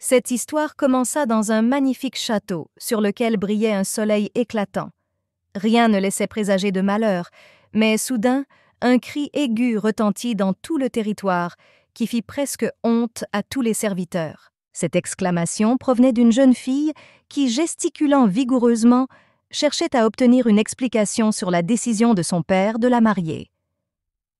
Cette histoire commença dans un magnifique château sur lequel brillait un soleil éclatant. Rien ne laissait présager de malheur, mais soudain, un cri aigu retentit dans tout le territoire, qui fit presque honte à tous les serviteurs. Cette exclamation provenait d'une jeune fille qui, gesticulant vigoureusement, cherchait à obtenir une explication sur la décision de son père de la marier.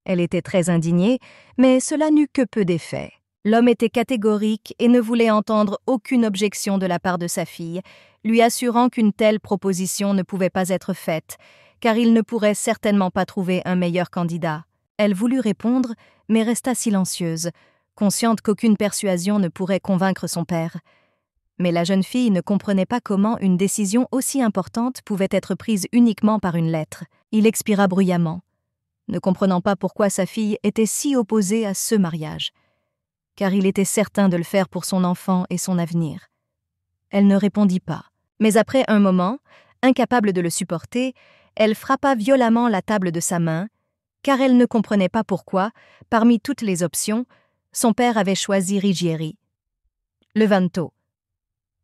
Elle était très indignée, mais cela n'eut que peu d'effet. L'homme était catégorique et ne voulait entendre aucune objection de la part de sa fille, lui assurant qu'une telle proposition ne pouvait pas être faite, car il ne pourrait certainement pas trouver un meilleur candidat. Elle voulut répondre, mais resta silencieuse, consciente qu'aucune persuasion ne pourrait convaincre son père. Mais la jeune fille ne comprenait pas comment une décision aussi importante pouvait être prise uniquement par une lettre. Il expira bruyamment, ne comprenant pas pourquoi sa fille était si opposée à ce mariage, car il était certain de le faire pour son enfant et son avenir. Elle ne répondit pas, mais après un moment, incapable de le supporter, elle frappa violemment la table de sa main, car elle ne comprenait pas pourquoi, parmi toutes les options, son père avait choisi Ruggieri. Le Vanto.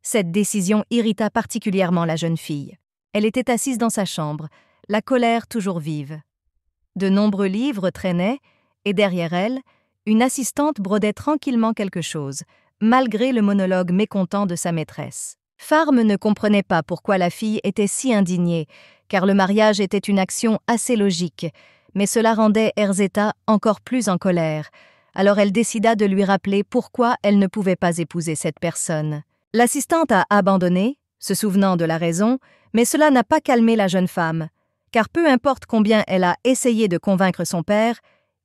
Cette décision irrita particulièrement la jeune fille. Elle était assise dans sa chambre, la colère toujours vive. De nombreux livres traînaient, et derrière elle, une assistante brodait tranquillement quelque chose, malgré le monologue mécontent de sa maîtresse. Farm ne comprenait pas pourquoi la fille était si indignée, car le mariage était une action assez logique, mais cela rendait Erzetta encore plus en colère. Alors elle décida de lui rappeler pourquoi elle ne pouvait pas épouser cette personne. L'assistante a abandonné, se souvenant de la raison, mais cela n'a pas calmé la jeune femme, car peu importe combien elle a essayé de convaincre son père,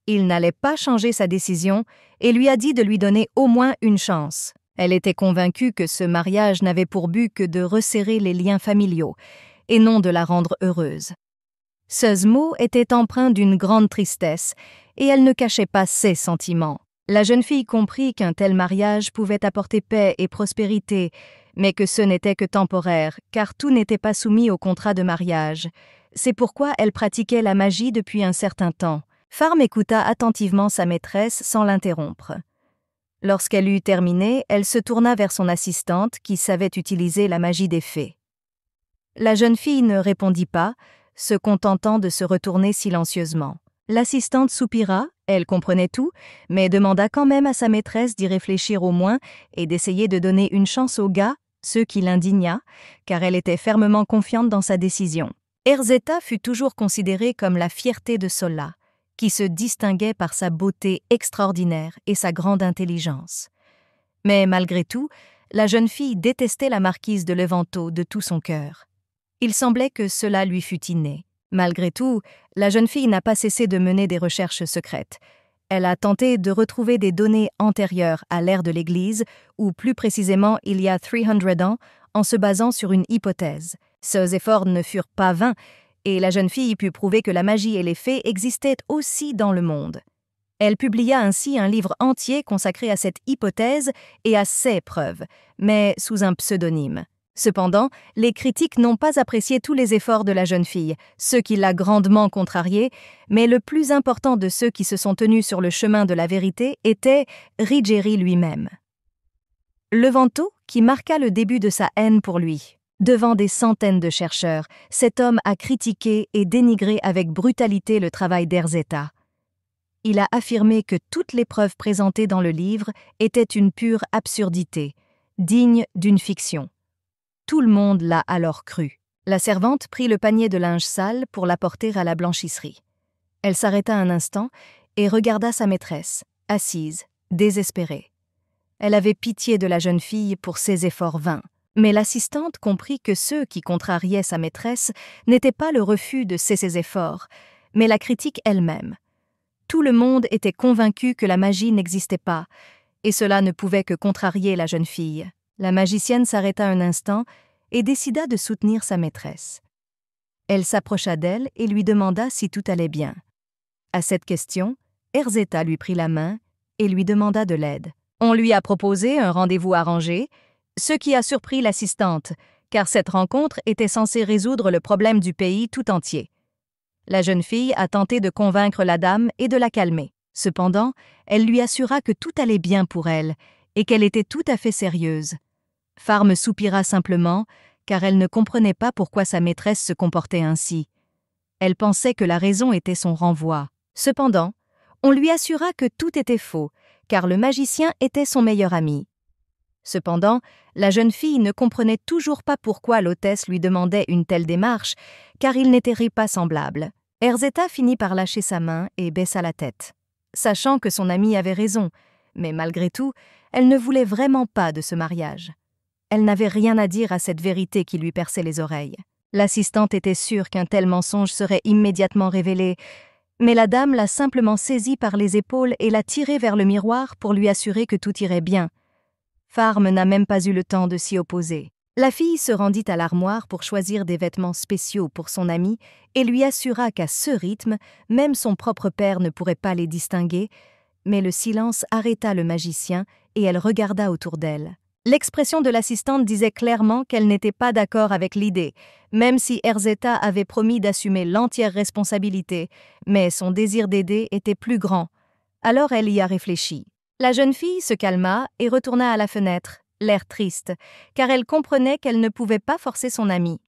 il n'allait pas changer sa décision et lui a dit de lui donner au moins une chance. Elle était convaincue que ce mariage n'avait pour but que de resserrer les liens familiaux et non de la rendre heureuse. Ce mot était empreint d'une grande tristesse et elle ne cachait pas ses sentiments. La jeune fille comprit qu'un tel mariage pouvait apporter paix et prospérité, mais que ce n'était que temporaire, car tout n'était pas soumis au contrat de mariage. C'est pourquoi elle pratiquait la magie depuis un certain temps. Farm écouta attentivement sa maîtresse sans l'interrompre. Lorsqu'elle eut terminé, elle se tourna vers son assistante qui savait utiliser la magie des fées. La jeune fille ne répondit pas, se contentant de se retourner silencieusement. L'assistante soupira, elle comprenait tout, mais demanda quand même à sa maîtresse d'y réfléchir au moins et d'essayer de donner une chance au gars, ce qui l'indigna, car elle était fermement confiante dans sa décision. Erzetta fut toujours considérée comme la fierté de Sola, qui se distinguait par sa beauté extraordinaire et sa grande intelligence. Mais malgré tout, la jeune fille détestait la marquise de Levanto de tout son cœur. Il semblait que cela lui fût inné. Malgré tout, la jeune fille n'a pas cessé de mener des recherches secrètes. Elle a tenté de retrouver des données antérieures à l'ère de l'Église, ou plus précisément il y a 300 ans, en se basant sur une hypothèse. Ces efforts ne furent pas vains, et la jeune fille put prouver que la magie et les fées existaient aussi dans le monde. Elle publia ainsi un livre entier consacré à cette hypothèse et à ses preuves, mais sous un pseudonyme. Cependant, les critiques n'ont pas apprécié tous les efforts de la jeune fille, ce qui l'a grandement contrariée, mais le plus important de ceux qui se sont tenus sur le chemin de la vérité était Ruggieri lui-même. Levanto, qui marqua le début de sa haine pour lui. Devant des centaines de chercheurs, cet homme a critiqué et dénigré avec brutalité le travail d'Erzetta. Il a affirmé que toutes les preuves présentées dans le livre étaient une pure absurdité, digne d'une fiction. Tout le monde l'a alors cru. La servante prit le panier de linge sale pour l'apporter à la blanchisserie. Elle s'arrêta un instant et regarda sa maîtresse, assise, désespérée. Elle avait pitié de la jeune fille pour ses efforts vains. Mais l'assistante comprit que ceux qui contrariaient sa maîtresse n'étaient pas le refus de ses efforts, mais la critique elle-même. Tout le monde était convaincu que la magie n'existait pas, et cela ne pouvait que contrarier la jeune fille. La magicienne s'arrêta un instant et décida de soutenir sa maîtresse. Elle s'approcha d'elle et lui demanda si tout allait bien. À cette question, Erzetta lui prit la main et lui demanda de l'aide. On lui a proposé un rendez-vous arrangé, ce qui a surpris l'assistante, car cette rencontre était censée résoudre le problème du pays tout entier. La jeune fille a tenté de convaincre la dame et de la calmer. Cependant, elle lui assura que tout allait bien pour elle et qu'elle était tout à fait sérieuse. Farm soupira simplement, car elle ne comprenait pas pourquoi sa maîtresse se comportait ainsi. Elle pensait que la raison était son renvoi. Cependant, on lui assura que tout était faux, car le magicien était son meilleur ami. Cependant, la jeune fille ne comprenait toujours pas pourquoi l'hôtesse lui demandait une telle démarche, car ils n'étaient pas semblables. Erzetta finit par lâcher sa main et baissa la tête, sachant que son amie avait raison, mais malgré tout, elle ne voulait vraiment pas de ce mariage. Elle n'avait rien à dire à cette vérité qui lui perçait les oreilles. L'assistante était sûre qu'un tel mensonge serait immédiatement révélé, mais la dame l'a simplement saisie par les épaules et l'a tirée vers le miroir pour lui assurer que tout irait bien. Farm n'a même pas eu le temps de s'y opposer. La fille se rendit à l'armoire pour choisir des vêtements spéciaux pour son amie et lui assura qu'à ce rythme, même son propre père ne pourrait pas les distinguer, mais le silence arrêta le magicien et elle regarda autour d'elle. L'expression de l'assistante disait clairement qu'elle n'était pas d'accord avec l'idée, même si Erzetta avait promis d'assumer l'entière responsabilité, mais son désir d'aider était plus grand. Alors elle y a réfléchi. La jeune fille se calma et retourna à la fenêtre, l'air triste, car elle comprenait qu'elle ne pouvait pas forcer son amie.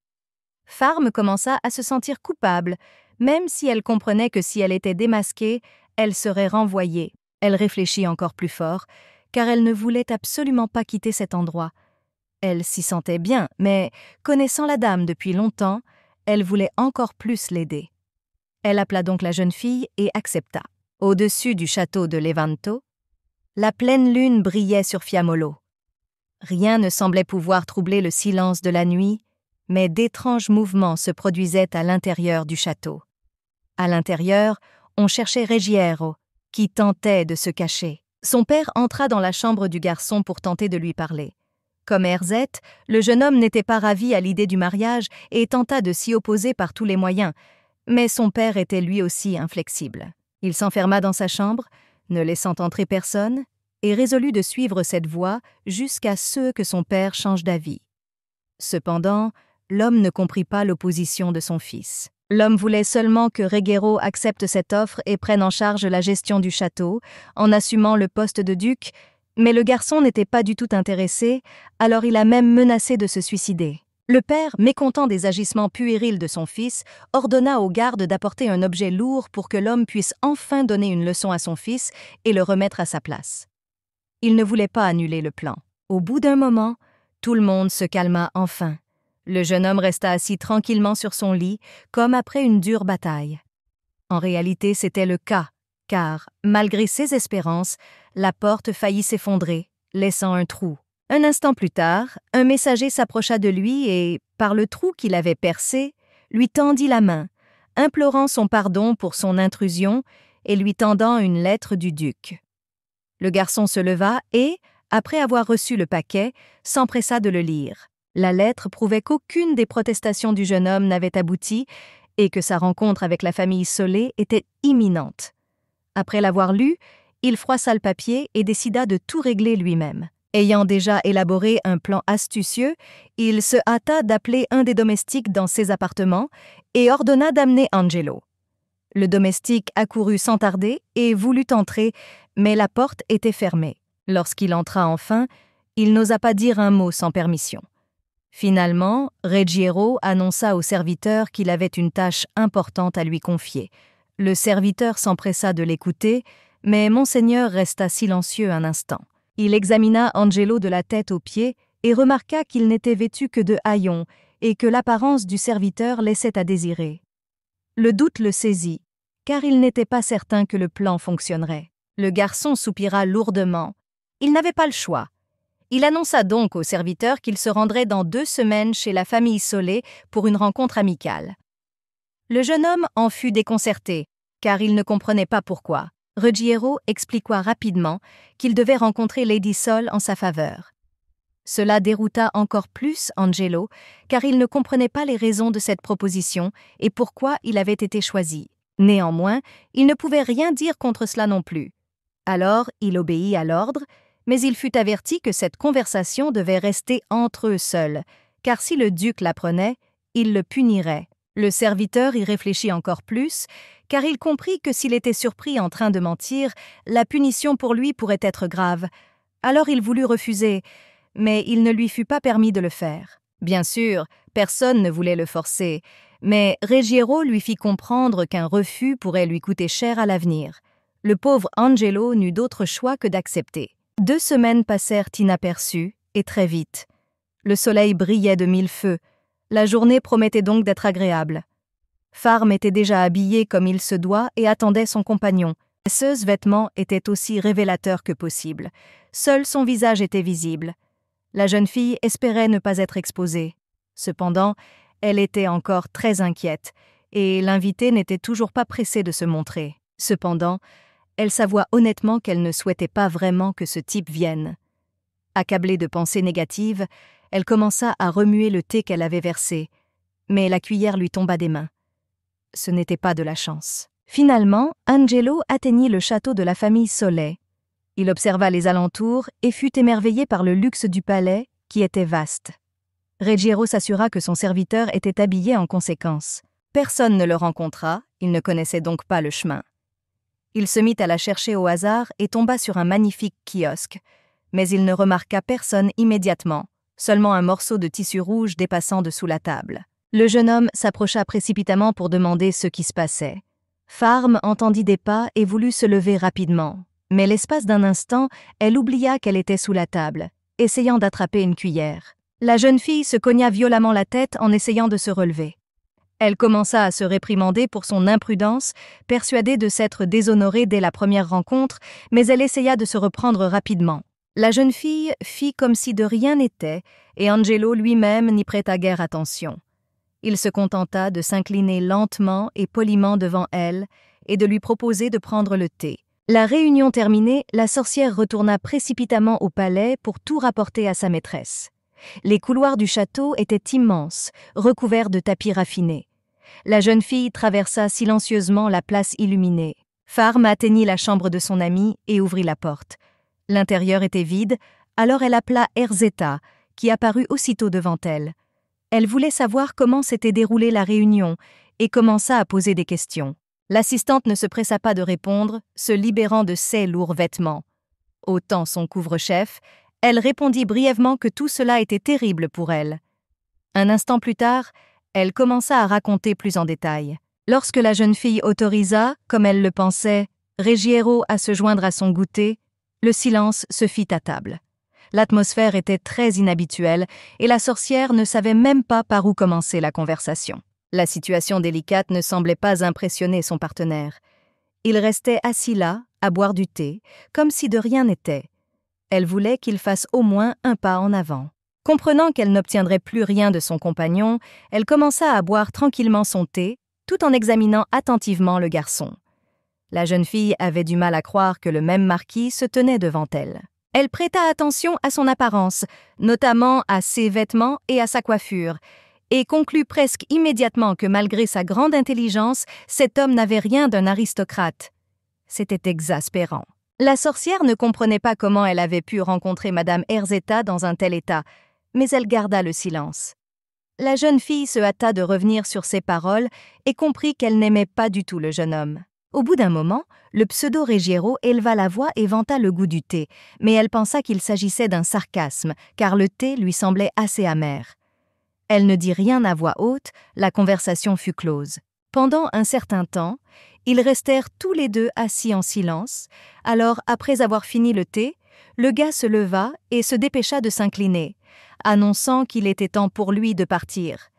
Farm commença à se sentir coupable, même si elle comprenait que si elle était démasquée, elle serait renvoyée. Elle réfléchit encore plus fort, car elle ne voulait absolument pas quitter cet endroit. Elle s'y sentait bien, mais, connaissant la dame depuis longtemps, elle voulait encore plus l'aider. Elle appela donc la jeune fille et accepta. Au-dessus du château de Levanto, la pleine lune brillait sur Fiamolo. Rien ne semblait pouvoir troubler le silence de la nuit, mais d'étranges mouvements se produisaient à l'intérieur du château. À l'intérieur, on cherchait Ruggiero, qui tentait de se cacher. Son père entra dans la chambre du garçon pour tenter de lui parler. Comme Erzette, le jeune homme n'était pas ravi à l'idée du mariage et tenta de s'y opposer par tous les moyens, mais son père était lui aussi inflexible. Il s'enferma dans sa chambre, ne laissant entrer personne, et résolut de suivre cette voie jusqu'à ce que son père change d'avis. Cependant, l'homme ne comprit pas l'opposition de son fils. L'homme voulait seulement que Ruggiero accepte cette offre et prenne en charge la gestion du château, en assumant le poste de duc, mais le garçon n'était pas du tout intéressé, alors il a même menacé de se suicider. Le père, mécontent des agissements puérils de son fils, ordonna aux gardes d'apporter un objet lourd pour que l'homme puisse enfin donner une leçon à son fils et le remettre à sa place. Il ne voulait pas annuler le plan. Au bout d'un moment, tout le monde se calma enfin. Le jeune homme resta assis tranquillement sur son lit, comme après une dure bataille. En réalité, c'était le cas, car, malgré ses espérances, la porte faillit s'effondrer, laissant un trou. Un instant plus tard, un messager s'approcha de lui et, par le trou qu'il avait percé, lui tendit la main, implorant son pardon pour son intrusion et lui tendant une lettre du duc. Le garçon se leva et, après avoir reçu le paquet, s'empressa de le lire. La lettre prouvait qu'aucune des protestations du jeune homme n'avait abouti et que sa rencontre avec la famille Solé était imminente. Après l'avoir lu, il froissa le papier et décida de tout régler lui-même. Ayant déjà élaboré un plan astucieux, il se hâta d'appeler un des domestiques dans ses appartements et ordonna d'amener Angelo. Le domestique accourut sans tarder et voulut entrer, mais la porte était fermée. Lorsqu'il entra enfin, il n'osa pas dire un mot sans permission. Finalement, Ruggiero annonça au serviteur qu'il avait une tâche importante à lui confier. Le serviteur s'empressa de l'écouter, mais Monseigneur resta silencieux un instant. Il examina Angelo de la tête aux pieds et remarqua qu'il n'était vêtu que de haillons et que l'apparence du serviteur laissait à désirer. Le doute le saisit, car il n'était pas certain que le plan fonctionnerait. Le garçon soupira lourdement. Il n'avait pas le choix. Il annonça donc au serviteur qu'il se rendrait dans 2 semaines chez la famille Solé pour une rencontre amicale. Le jeune homme en fut déconcerté, car il ne comprenait pas pourquoi. Ruggiero expliqua rapidement qu'il devait rencontrer Lady Sol en sa faveur. Cela dérouta encore plus Angelo, car il ne comprenait pas les raisons de cette proposition et pourquoi il avait été choisi. Néanmoins, il ne pouvait rien dire contre cela non plus. Alors, il obéit à l'ordre, mais il fut averti que cette conversation devait rester entre eux seuls, car si le duc l'apprenait, il le punirait. Le serviteur y réfléchit encore plus, car il comprit que s'il était surpris en train de mentir, la punition pour lui pourrait être grave. Alors il voulut refuser, mais il ne lui fut pas permis de le faire. Bien sûr, personne ne voulait le forcer, mais Ruggiero lui fit comprendre qu'un refus pourrait lui coûter cher à l'avenir. Le pauvre Angelo n'eut d'autre choix que d'accepter. 2 semaines passèrent inaperçues, et très vite. Le soleil brillait de 1000 feux. La journée promettait donc d'être agréable. Farm était déjà habillé comme il se doit et attendait son compagnon. Ses vêtements étaient aussi révélateurs que possible. Seul son visage était visible. La jeune fille espérait ne pas être exposée. Cependant, elle était encore très inquiète, et l'invité n'était toujours pas pressé de se montrer. Cependant, elle s'avoua honnêtement qu'elle ne souhaitait pas vraiment que ce type vienne. Accablée de pensées négatives, elle commença à remuer le thé qu'elle avait versé, mais la cuillère lui tomba des mains. Ce n'était pas de la chance. Finalement, Angelo atteignit le château de la famille Solet. Il observa les alentours et fut émerveillé par le luxe du palais, qui était vaste. Ruggiero s'assura que son serviteur était habillé en conséquence. Personne ne le rencontra, il ne connaissait donc pas le chemin. Il se mit à la chercher au hasard et tomba sur un magnifique kiosque, mais il ne remarqua personne immédiatement, seulement un morceau de tissu rouge dépassant dessous la table. Le jeune homme s'approcha précipitamment pour demander ce qui se passait. Farm entendit des pas et voulut se lever rapidement, mais l'espace d'un instant, elle oublia qu'elle était sous la table, essayant d'attraper une cuillère. La jeune fille se cogna violemment la tête en essayant de se relever. Elle commença à se réprimander pour son imprudence, persuadée de s'être déshonorée dès la première rencontre, mais elle essaya de se reprendre rapidement. La jeune fille fit comme si de rien n'était, et Angelo lui-même n'y prêta guère attention. Il se contenta de s'incliner lentement et poliment devant elle et de lui proposer de prendre le thé. La réunion terminée, la sorcière retourna précipitamment au palais pour tout rapporter à sa maîtresse. Les couloirs du château étaient immenses, recouverts de tapis raffinés. La jeune fille traversa silencieusement la place illuminée. Farm atteignit la chambre de son amie et ouvrit la porte. L'intérieur était vide, alors elle appela Erzetta, qui apparut aussitôt devant elle. Elle voulait savoir comment s'était déroulée la réunion et commença à poser des questions. L'assistante ne se pressa pas de répondre, se libérant de ses lourds vêtements. Ôtant son couvre-chef, elle répondit brièvement que tout cela était terrible pour elle. Un instant plus tard, elle commença à raconter plus en détail. Lorsque la jeune fille autorisa, comme elle le pensait, Ruggiero à se joindre à son goûter, le silence se fit à table. L'atmosphère était très inhabituelle et la sorcière ne savait même pas par où commencer la conversation. La situation délicate ne semblait pas impressionner son partenaire. Il restait assis là, à boire du thé, comme si de rien n'était. Elle voulait qu'il fasse au moins un pas en avant. Comprenant qu'elle n'obtiendrait plus rien de son compagnon, elle commença à boire tranquillement son thé, tout en examinant attentivement le garçon. La jeune fille avait du mal à croire que le même marquis se tenait devant elle. Elle prêta attention à son apparence, notamment à ses vêtements et à sa coiffure, et conclut presque immédiatement que malgré sa grande intelligence, cet homme n'avait rien d'un aristocrate. C'était exaspérant. La sorcière ne comprenait pas comment elle avait pu rencontrer Madame Erzetta dans un tel état, mais elle garda le silence. La jeune fille se hâta de revenir sur ses paroles et comprit qu'elle n'aimait pas du tout le jeune homme. Au bout d'un moment, le pseudo-Ruggiero éleva la voix et vanta le goût du thé, mais elle pensa qu'il s'agissait d'un sarcasme, car le thé lui semblait assez amer. Elle ne dit rien à voix haute, la conversation fut close. Pendant un certain temps, ils restèrent tous les deux assis en silence, alors après avoir fini le thé, le gars se leva et se dépêcha de s'incliner, annonçant qu'il était temps pour lui de partir.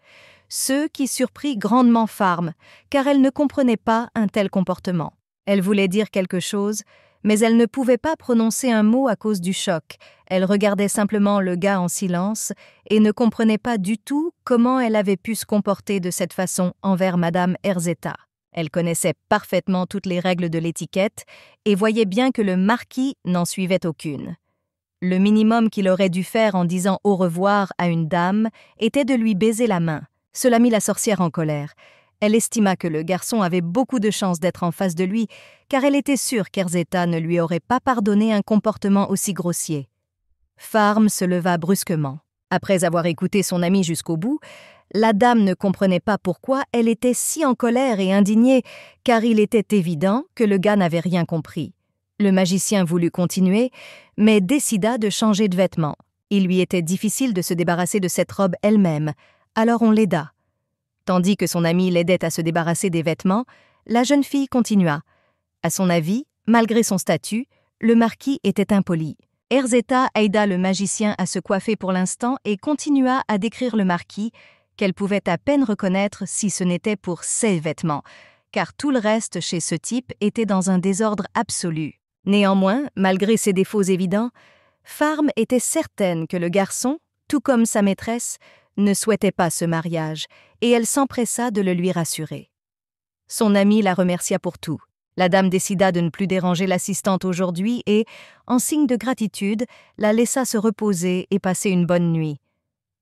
Ce qui surprit grandement Farm, car elle ne comprenait pas un tel comportement. Elle voulait dire quelque chose, mais elle ne pouvait pas prononcer un mot à cause du choc. Elle regardait simplement le gars en silence et ne comprenait pas du tout comment elle avait pu se comporter de cette façon envers Madame Erzetta. Elle connaissait parfaitement toutes les règles de l'étiquette et voyait bien que le marquis n'en suivait aucune. Le minimum qu'il aurait dû faire en disant au revoir à une dame était de lui baiser la main. Cela mit la sorcière en colère. Elle estima que le garçon avait beaucoup de chance d'être en face de lui, car elle était sûre qu'Erzetta ne lui aurait pas pardonné un comportement aussi grossier. Farm se leva brusquement. Après avoir écouté son amie jusqu'au bout, la dame ne comprenait pas pourquoi elle était si en colère et indignée, car il était évident que le gars n'avait rien compris. Le magicien voulut continuer, mais décida de changer de vêtements. Il lui était difficile de se débarrasser de cette robe elle-même, alors on l'aida. Tandis que son ami l'aidait à se débarrasser des vêtements, la jeune fille continua. À son avis, malgré son statut, le marquis était impoli. Erzetta aida le magicien à se coiffer pour l'instant et continua à décrire le marquis, qu'elle pouvait à peine reconnaître si ce n'était pour ses vêtements, car tout le reste chez ce type était dans un désordre absolu. Néanmoins, malgré ses défauts évidents, Farm était certaine que le garçon, tout comme sa maîtresse, ne souhaitait pas ce mariage, et elle s'empressa de le lui rassurer. Son amie la remercia pour tout. La dame décida de ne plus déranger l'assistante aujourd'hui et, en signe de gratitude, la laissa se reposer et passer une bonne nuit.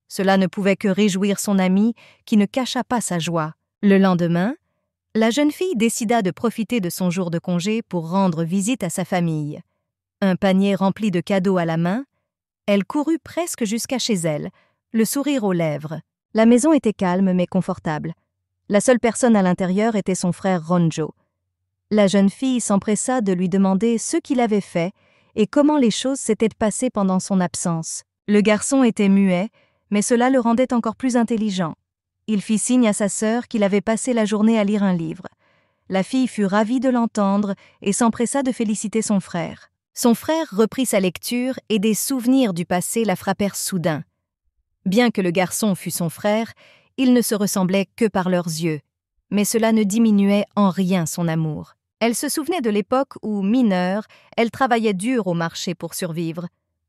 Cela ne pouvait que réjouir son amie, qui ne cacha pas sa joie. Le lendemain, la jeune fille décida de profiter de son jour de congé pour rendre visite à sa famille. Un panier rempli de cadeaux à la main, elle courut presque jusqu'à chez elle, le sourire aux lèvres. La maison était calme mais confortable. La seule personne à l'intérieur était son frère Ronjo. La jeune fille s'empressa de lui demander ce qu'il avait fait et comment les choses s'étaient passées pendant son absence. Le garçon était muet, mais cela le rendait encore plus intelligent. Il fit signe à sa sœur qu'il avait passé la journée à lire un livre. La fille fut ravie de l'entendre et s'empressa de féliciter son frère. Son frère reprit sa lecture et des souvenirs du passé la frappèrent soudain. Bien que le garçon fût son frère, ils ne se ressemblaient que par leurs yeux, mais cela ne diminuait en rien son amour. Elle se souvenait de l'époque où, mineure, elle travaillait dur au marché pour survivre.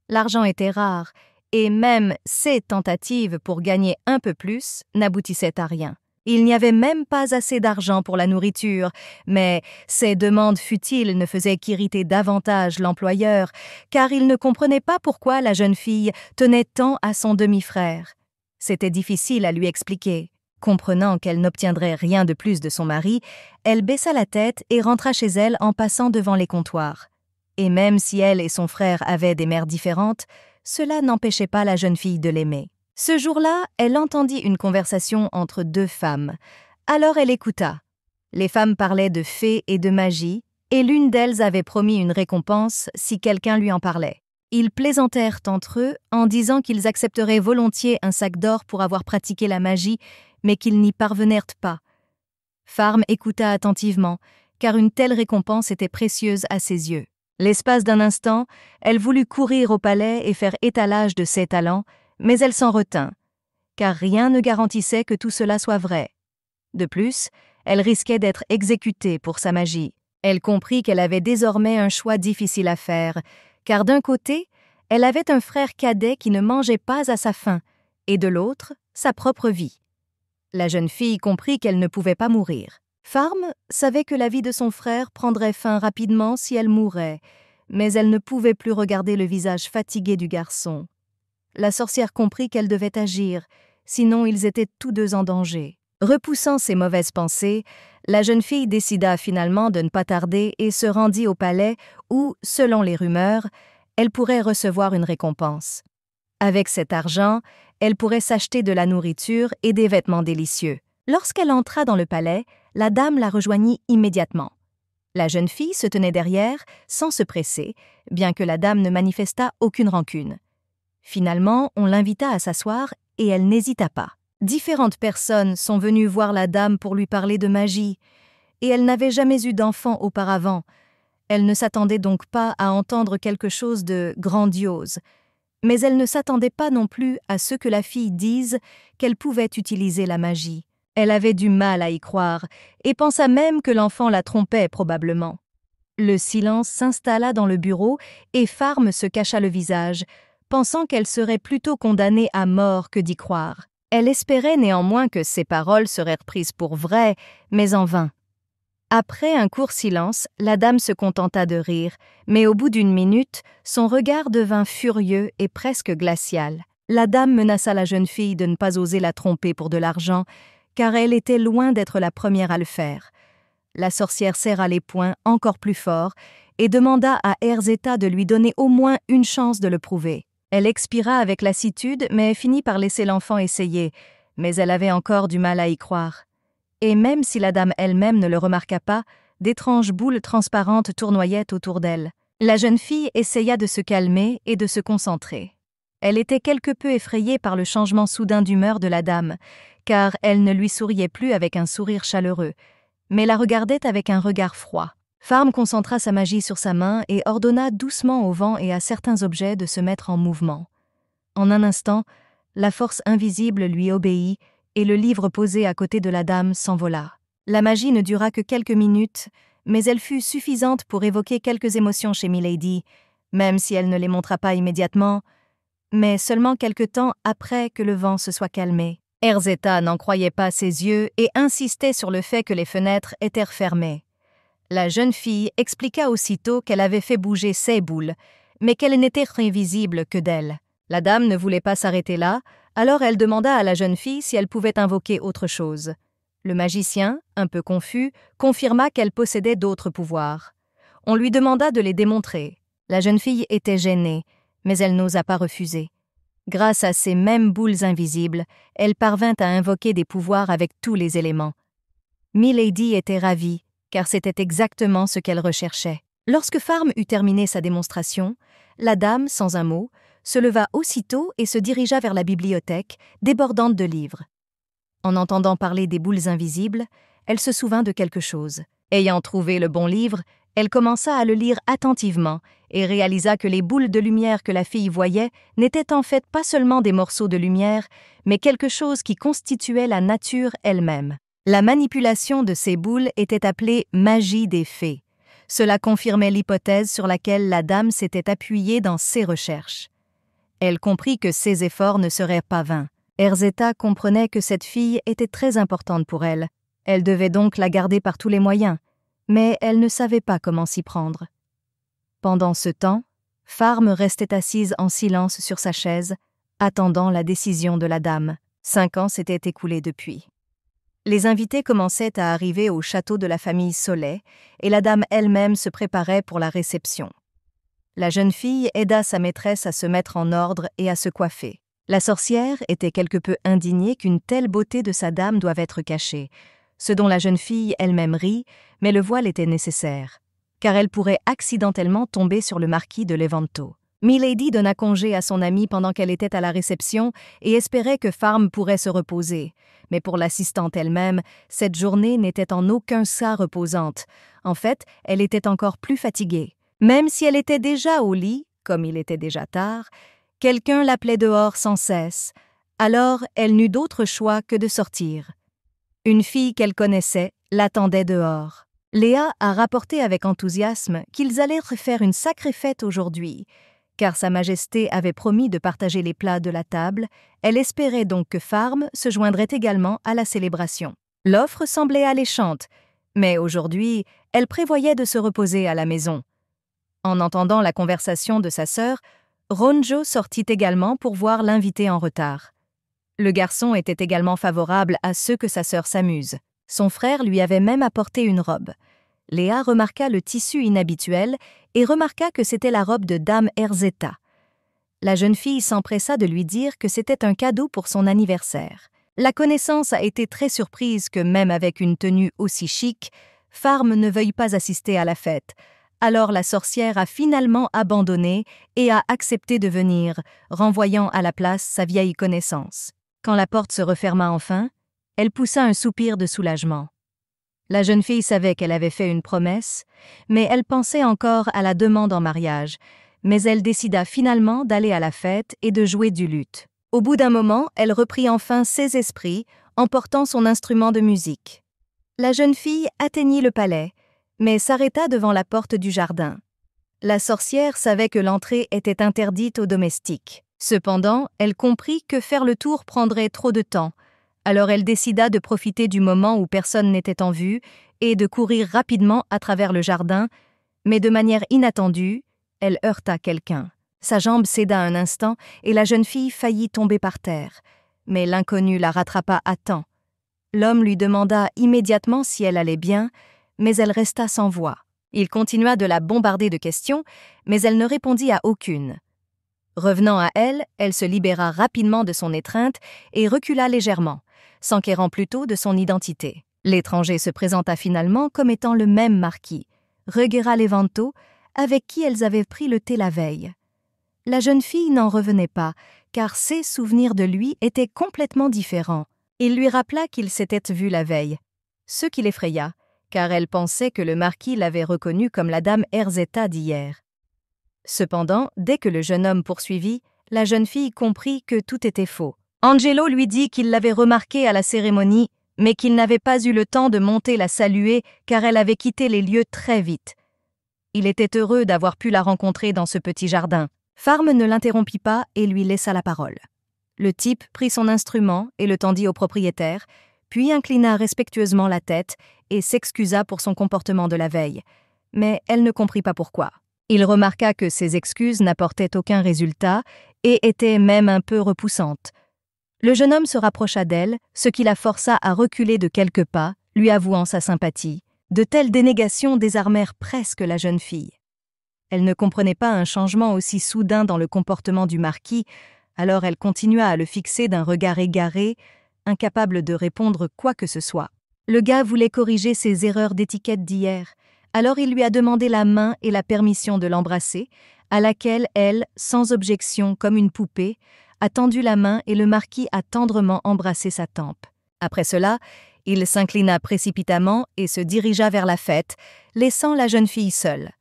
L'argent était rare, et même ses tentatives pour gagner un peu plus n'aboutissaient à rien. Il n'y avait même pas assez d'argent pour la nourriture, mais ces demandes futiles ne faisaient qu'irriter davantage l'employeur, car il ne comprenait pas pourquoi la jeune fille tenait tant à son demi-frère. C'était difficile à lui expliquer. Comprenant qu'elle n'obtiendrait rien de plus de son mari, elle baissa la tête et rentra chez elle en passant devant les comptoirs. Et même si elle et son frère avaient des mères différentes, cela n'empêchait pas la jeune fille de l'aimer. Ce jour-là, elle entendit une conversation entre deux femmes. Alors elle écouta. Les femmes parlaient de fées et de magie, et l'une d'elles avait promis une récompense si quelqu'un lui en parlait. Ils plaisantèrent entre eux en disant qu'ils accepteraient volontiers un sac d'or pour avoir pratiqué la magie, mais qu'ils n'y parvenèrent pas. Farm écouta attentivement, car une telle récompense était précieuse à ses yeux. L'espace d'un instant, elle voulut courir au palais et faire étalage de ses talents, mais elle s'en retint, car rien ne garantissait que tout cela soit vrai. De plus, elle risquait d'être exécutée pour sa magie. Elle comprit qu'elle avait désormais un choix difficile à faire, car d'un côté, elle avait un frère cadet qui ne mangeait pas à sa faim, et de l'autre, sa propre vie. La jeune fille comprit qu'elle ne pouvait pas mourir. Farm savait que la vie de son frère prendrait fin rapidement si elle mourait, mais elle ne pouvait plus regarder le visage fatigué du garçon. La sorcière comprit qu'elle devait agir, sinon ils étaient tous deux en danger. Repoussant ces mauvaises pensées, la jeune fille décida finalement de ne pas tarder et se rendit au palais où, selon les rumeurs, elle pourrait recevoir une récompense. Avec cet argent, elle pourrait s'acheter de la nourriture et des vêtements délicieux. Lorsqu'elle entra dans le palais, la dame la rejoignit immédiatement. La jeune fille se tenait derrière, sans se presser, bien que la dame ne manifestât aucune rancune. Finalement, on l'invita à s'asseoir et elle n'hésita pas. Différentes personnes sont venues voir la dame pour lui parler de magie, et elle n'avait jamais eu d'enfant auparavant. Elle ne s'attendait donc pas à entendre quelque chose de grandiose. Mais elle ne s'attendait pas non plus à ce que la fille dise qu'elle pouvait utiliser la magie. Elle avait du mal à y croire, et pensa même que l'enfant la trompait probablement. Le silence s'installa dans le bureau, et Farm se cacha le visage, pensant qu'elle serait plutôt condamnée à mort que d'y croire. Elle espérait néanmoins que ses paroles seraient prises pour vraies, mais en vain. Après un court silence, la dame se contenta de rire, mais au bout d'une minute, son regard devint furieux et presque glacial. La dame menaça la jeune fille de ne pas oser la tromper pour de l'argent, car elle était loin d'être la première à le faire. La sorcière serra les poings encore plus fort et demanda à Erzetta de lui donner au moins une chance de le prouver. Elle expira avec lassitude, mais finit par laisser l'enfant essayer, mais elle avait encore du mal à y croire. Et même si la dame elle-même ne le remarqua pas, d'étranges boules transparentes tournoyaient autour d'elle. La jeune fille essaya de se calmer et de se concentrer. Elle était quelque peu effrayée par le changement soudain d'humeur de la dame, car elle ne lui souriait plus avec un sourire chaleureux, mais la regardait avec un regard froid. Farm concentra sa magie sur sa main et ordonna doucement au vent et à certains objets de se mettre en mouvement. En un instant, la force invisible lui obéit et le livre posé à côté de la dame s'envola. La magie ne dura que quelques minutes, mais elle fut suffisante pour évoquer quelques émotions chez Milady, même si elle ne les montra pas immédiatement, mais seulement quelque temps après que le vent se soit calmé. Erzeta n'en croyait pas ses yeux et insistait sur le fait que les fenêtres étaient refermées. La jeune fille expliqua aussitôt qu'elle avait fait bouger ses boules, mais qu'elles n'étaient rien visibles que d'elle. La dame ne voulait pas s'arrêter là, alors elle demanda à la jeune fille si elle pouvait invoquer autre chose. Le magicien, un peu confus, confirma qu'elle possédait d'autres pouvoirs. On lui demanda de les démontrer. La jeune fille était gênée, mais elle n'osa pas refuser. Grâce à ces mêmes boules invisibles, elle parvint à invoquer des pouvoirs avec tous les éléments. Milady était ravie, car c'était exactement ce qu'elle recherchait. Lorsque Farm eut terminé sa démonstration, la dame, sans un mot, se leva aussitôt et se dirigea vers la bibliothèque, débordante de livres. En entendant parler des boules invisibles, elle se souvint de quelque chose. Ayant trouvé le bon livre, elle commença à le lire attentivement et réalisa que les boules de lumière que la fille voyait n'étaient en fait pas seulement des morceaux de lumière, mais quelque chose qui constituait la nature elle-même. La manipulation de ces boules était appelée « magie des fées ». Cela confirmait l'hypothèse sur laquelle la dame s'était appuyée dans ses recherches. Elle comprit que ses efforts ne seraient pas vains. Erzeta comprenait que cette fille était très importante pour elle. Elle devait donc la garder par tous les moyens, mais elle ne savait pas comment s'y prendre. Pendant ce temps, Farm restait assise en silence sur sa chaise, attendant la décision de la dame. 5 ans s'étaient écoulés depuis. Les invités commençaient à arriver au château de la famille Solet, et la dame elle-même se préparait pour la réception. La jeune fille aida sa maîtresse à se mettre en ordre et à se coiffer. La sorcière était quelque peu indignée qu'une telle beauté de sa dame doive être cachée, ce dont la jeune fille elle-même rit, mais le voile était nécessaire, car elle pourrait accidentellement tomber sur le marquis de Levanto. Milady donna congé à son amie pendant qu'elle était à la réception et espérait que Farm pourrait se reposer, mais pour l'assistante elle-même, cette journée n'était en aucun cas reposante. En fait, elle était encore plus fatiguée. Même si elle était déjà au lit, comme il était déjà tard, quelqu'un l'appelait dehors sans cesse, alors elle n'eut d'autre choix que de sortir. Une fille qu'elle connaissait l'attendait dehors. Léa a rapporté avec enthousiasme qu'ils allaient refaire une sacrée fête aujourd'hui. Car Sa Majesté avait promis de partager les plats de la table, elle espérait donc que Farm se joindrait également à la célébration. L'offre semblait alléchante, mais aujourd'hui, elle prévoyait de se reposer à la maison. En entendant la conversation de sa sœur, Ronjo sortit également pour voir l'invité en retard. Le garçon était également favorable à ce que sa sœur s'amuse. Son frère lui avait même apporté une robe. Léa remarqua le tissu inhabituel et remarqua que c'était la robe de Dame Erzeta. La jeune fille s'empressa de lui dire que c'était un cadeau pour son anniversaire. La connaissance a été très surprise que même avec une tenue aussi chic, Farm ne veuille pas assister à la fête. Alors la sorcière a finalement abandonné et a accepté de venir, renvoyant à la place sa vieille connaissance. Quand la porte se referma enfin, elle poussa un soupir de soulagement. La jeune fille savait qu'elle avait fait une promesse, mais elle pensait encore à la demande en mariage, mais elle décida finalement d'aller à la fête et de jouer du luth. Au bout d'un moment, elle reprit enfin ses esprits en portant son instrument de musique. La jeune fille atteignit le palais, mais s'arrêta devant la porte du jardin. La sorcière savait que l'entrée était interdite aux domestiques. Cependant, elle comprit que faire le tour prendrait trop de temps, alors elle décida de profiter du moment où personne n'était en vue et de courir rapidement à travers le jardin, mais de manière inattendue, elle heurta quelqu'un. Sa jambe céda un instant et la jeune fille faillit tomber par terre, mais l'inconnu la rattrapa à temps. L'homme lui demanda immédiatement si elle allait bien, mais elle resta sans voix. Il continua de la bombarder de questions, mais elle ne répondit à aucune. Revenant à elle, elle se libéra rapidement de son étreinte et recula légèrement, s'enquérant plutôt de son identité. L'étranger se présenta finalement comme étant le même marquis, Reguera Levanto, avec qui elles avaient pris le thé la veille. La jeune fille n'en revenait pas, car ses souvenirs de lui étaient complètement différents. Il lui rappela qu'il s'était vu la veille, ce qui l'effraya, car elle pensait que le marquis l'avait reconnue comme la dame Erzetta d'hier. Cependant, dès que le jeune homme poursuivit, la jeune fille comprit que tout était faux. Angelo lui dit qu'il l'avait remarquée à la cérémonie, mais qu'il n'avait pas eu le temps de monter la saluer car elle avait quitté les lieux très vite. Il était heureux d'avoir pu la rencontrer dans ce petit jardin. Farm ne l'interrompit pas et lui laissa la parole. Le type prit son instrument et le tendit au propriétaire, puis inclina respectueusement la tête et s'excusa pour son comportement de la veille. Mais elle ne comprit pas pourquoi. Il remarqua que ses excuses n'apportaient aucun résultat et étaient même un peu repoussantes. Le jeune homme se rapprocha d'elle, ce qui la força à reculer de quelques pas, lui avouant sa sympathie. De telles dénégations désarmèrent presque la jeune fille. Elle ne comprenait pas un changement aussi soudain dans le comportement du marquis, alors elle continua à le fixer d'un regard égaré, incapable de répondre quoi que ce soit. Le gars voulait corriger ses erreurs d'étiquette d'hier, alors il lui a demandé la main et la permission de l'embrasser, à laquelle elle, sans objection comme une poupée, a tendu la main et le marquis a tendrement embrassé sa tempe. Après cela, il s'inclina précipitamment et se dirigea vers la fête, laissant la jeune fille seule.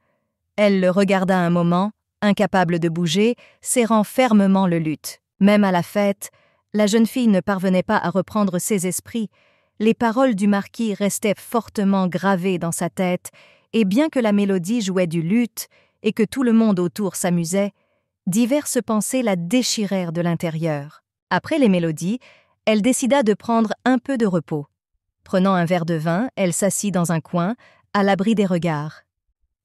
Elle le regarda un moment, incapable de bouger, serrant fermement le luth. Même à la fête, la jeune fille ne parvenait pas à reprendre ses esprits. Les paroles du marquis restaient fortement gravées dans sa tête, et bien que la mélodie jouait du luth et que tout le monde autour s'amusait, diverses pensées la déchirèrent de l'intérieur. Après les mélodies, elle décida de prendre un peu de repos. Prenant un verre de vin, elle s'assit dans un coin, à l'abri des regards.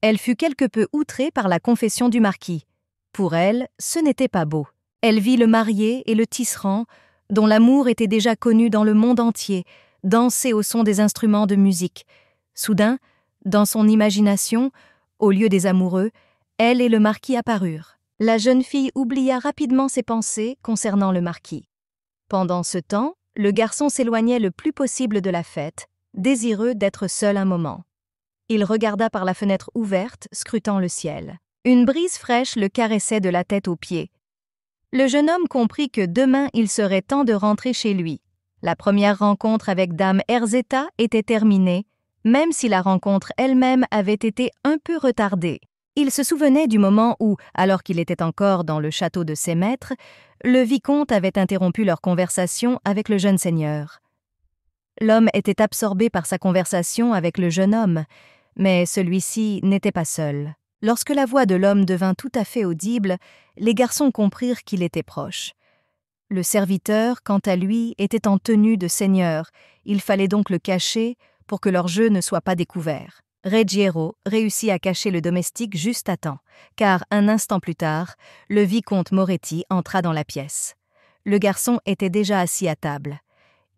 Elle fut quelque peu outrée par la confession du marquis. Pour elle, ce n'était pas beau. Elle vit le marié et le tisserand, dont l'amour était déjà connu dans le monde entier, danser au son des instruments de musique. Soudain, dans son imagination, au lieu des amoureux, elle et le marquis apparurent. La jeune fille oublia rapidement ses pensées concernant le marquis. Pendant ce temps, le garçon s'éloignait le plus possible de la fête, désireux d'être seul un moment. Il regarda par la fenêtre ouverte, scrutant le ciel. Une brise fraîche le caressait de la tête aux pieds. Le jeune homme comprit que demain il serait temps de rentrer chez lui. La première rencontre avec dame Erzetta était terminée, même si la rencontre elle-même avait été un peu retardée. Il se souvenait du moment où, alors qu'il était encore dans le château de ses maîtres, le vicomte avait interrompu leur conversation avec le jeune seigneur. L'homme était absorbé par sa conversation avec le jeune homme, mais celui-ci n'était pas seul. Lorsque la voix de l'homme devint tout à fait audible, les garçons comprirent qu'il était proche. Le serviteur, quant à lui, était en tenue de seigneur. Il fallait donc le cacher pour que leur jeu ne soit pas découvert. Ruggiero réussit à cacher le domestique juste à temps, car un instant plus tard, le vicomte Moretti entra dans la pièce. Le garçon était déjà assis à table,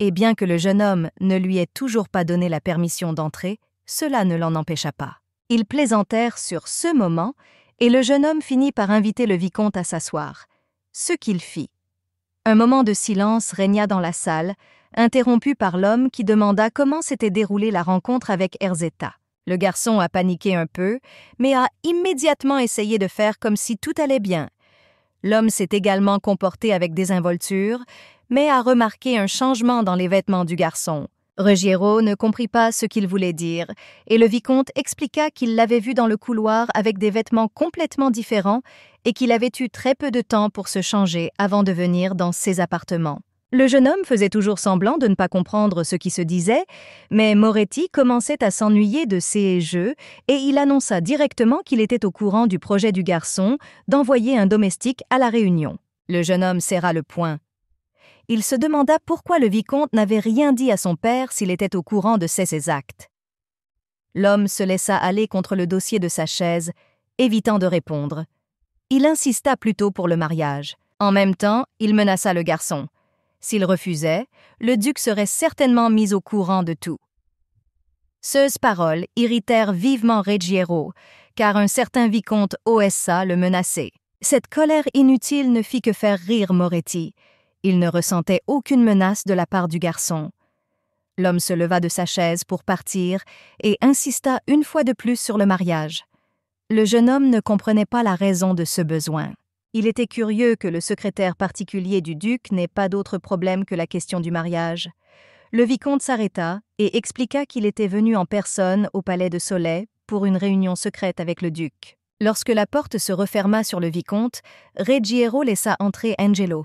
et bien que le jeune homme ne lui ait toujours pas donné la permission d'entrer, cela ne l'en empêcha pas. Ils plaisantèrent sur ce moment, et le jeune homme finit par inviter le vicomte à s'asseoir, ce qu'il fit. Un moment de silence régna dans la salle, interrompu par l'homme qui demanda comment s'était déroulée la rencontre avec Erzetta. Le garçon a paniqué un peu, mais a immédiatement essayé de faire comme si tout allait bien. L'homme s'est également comporté avec désinvolture, mais a remarqué un changement dans les vêtements du garçon. Ruggiero ne comprit pas ce qu'il voulait dire, et le vicomte expliqua qu'il l'avait vu dans le couloir avec des vêtements complètement différents et qu'il avait eu très peu de temps pour se changer avant de venir dans ses appartements. Le jeune homme faisait toujours semblant de ne pas comprendre ce qui se disait, mais Moretti commençait à s'ennuyer de ces jeux et il annonça directement qu'il était au courant du projet du garçon d'envoyer un domestique à la réunion. Le jeune homme serra le poing. Il se demanda pourquoi le vicomte n'avait rien dit à son père s'il était au courant de ces actes. L'homme se laissa aller contre le dossier de sa chaise, évitant de répondre. Il insista plutôt pour le mariage. En même temps, il menaça le garçon. S'il refusait, le duc serait certainement mis au courant de tout. Ces paroles irritèrent vivement Ruggiero, car un certain vicomte Oessa le menaçait. Cette colère inutile ne fit que faire rire Moretti. Il ne ressentait aucune menace de la part du garçon. L'homme se leva de sa chaise pour partir et insista une fois de plus sur le mariage. Le jeune homme ne comprenait pas la raison de ce besoin. Il était curieux que le secrétaire particulier du duc n'ait pas d'autre problème que la question du mariage. Le vicomte s'arrêta et expliqua qu'il était venu en personne au palais de Soleil pour une réunion secrète avec le duc. Lorsque la porte se referma sur le vicomte, Ruggiero laissa entrer Angelo.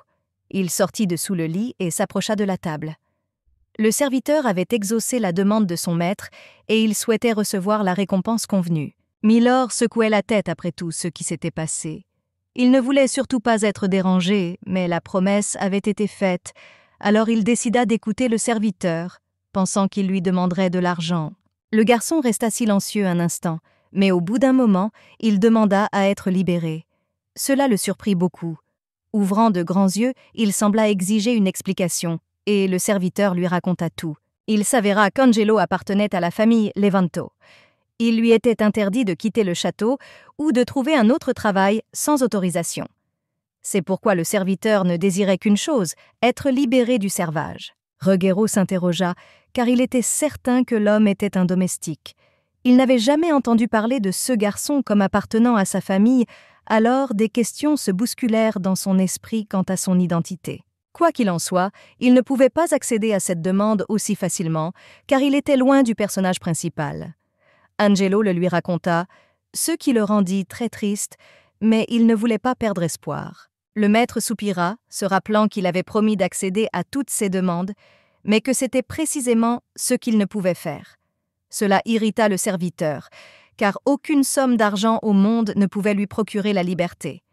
Il sortit de sous le lit et s'approcha de la table. Le serviteur avait exaucé la demande de son maître et il souhaitait recevoir la récompense convenue. Milord secouait la tête après tout ce qui s'était passé. Il ne voulait surtout pas être dérangé, mais la promesse avait été faite, alors il décida d'écouter le serviteur, pensant qu'il lui demanderait de l'argent. Le garçon resta silencieux un instant, mais au bout d'un moment, il demanda à être libéré. Cela le surprit beaucoup. Ouvrant de grands yeux, il sembla exiger une explication, et le serviteur lui raconta tout. Il s'avéra qu'Angelo appartenait à la famille Levanto. Il lui était interdit de quitter le château ou de trouver un autre travail sans autorisation. C'est pourquoi le serviteur ne désirait qu'une chose, être libéré du servage. Ruggiero s'interrogea, car il était certain que l'homme était un domestique. Il n'avait jamais entendu parler de ce garçon comme appartenant à sa famille, alors des questions se bousculèrent dans son esprit quant à son identité. Quoi qu'il en soit, il ne pouvait pas accéder à cette demande aussi facilement, car il était loin du personnage principal. Angelo le lui raconta, ce qui le rendit très triste, mais il ne voulait pas perdre espoir. Le maître soupira, se rappelant qu'il avait promis d'accéder à toutes ses demandes, mais que c'était précisément ce qu'il ne pouvait faire. Cela irrita le serviteur, car aucune somme d'argent au monde ne pouvait lui procurer la liberté.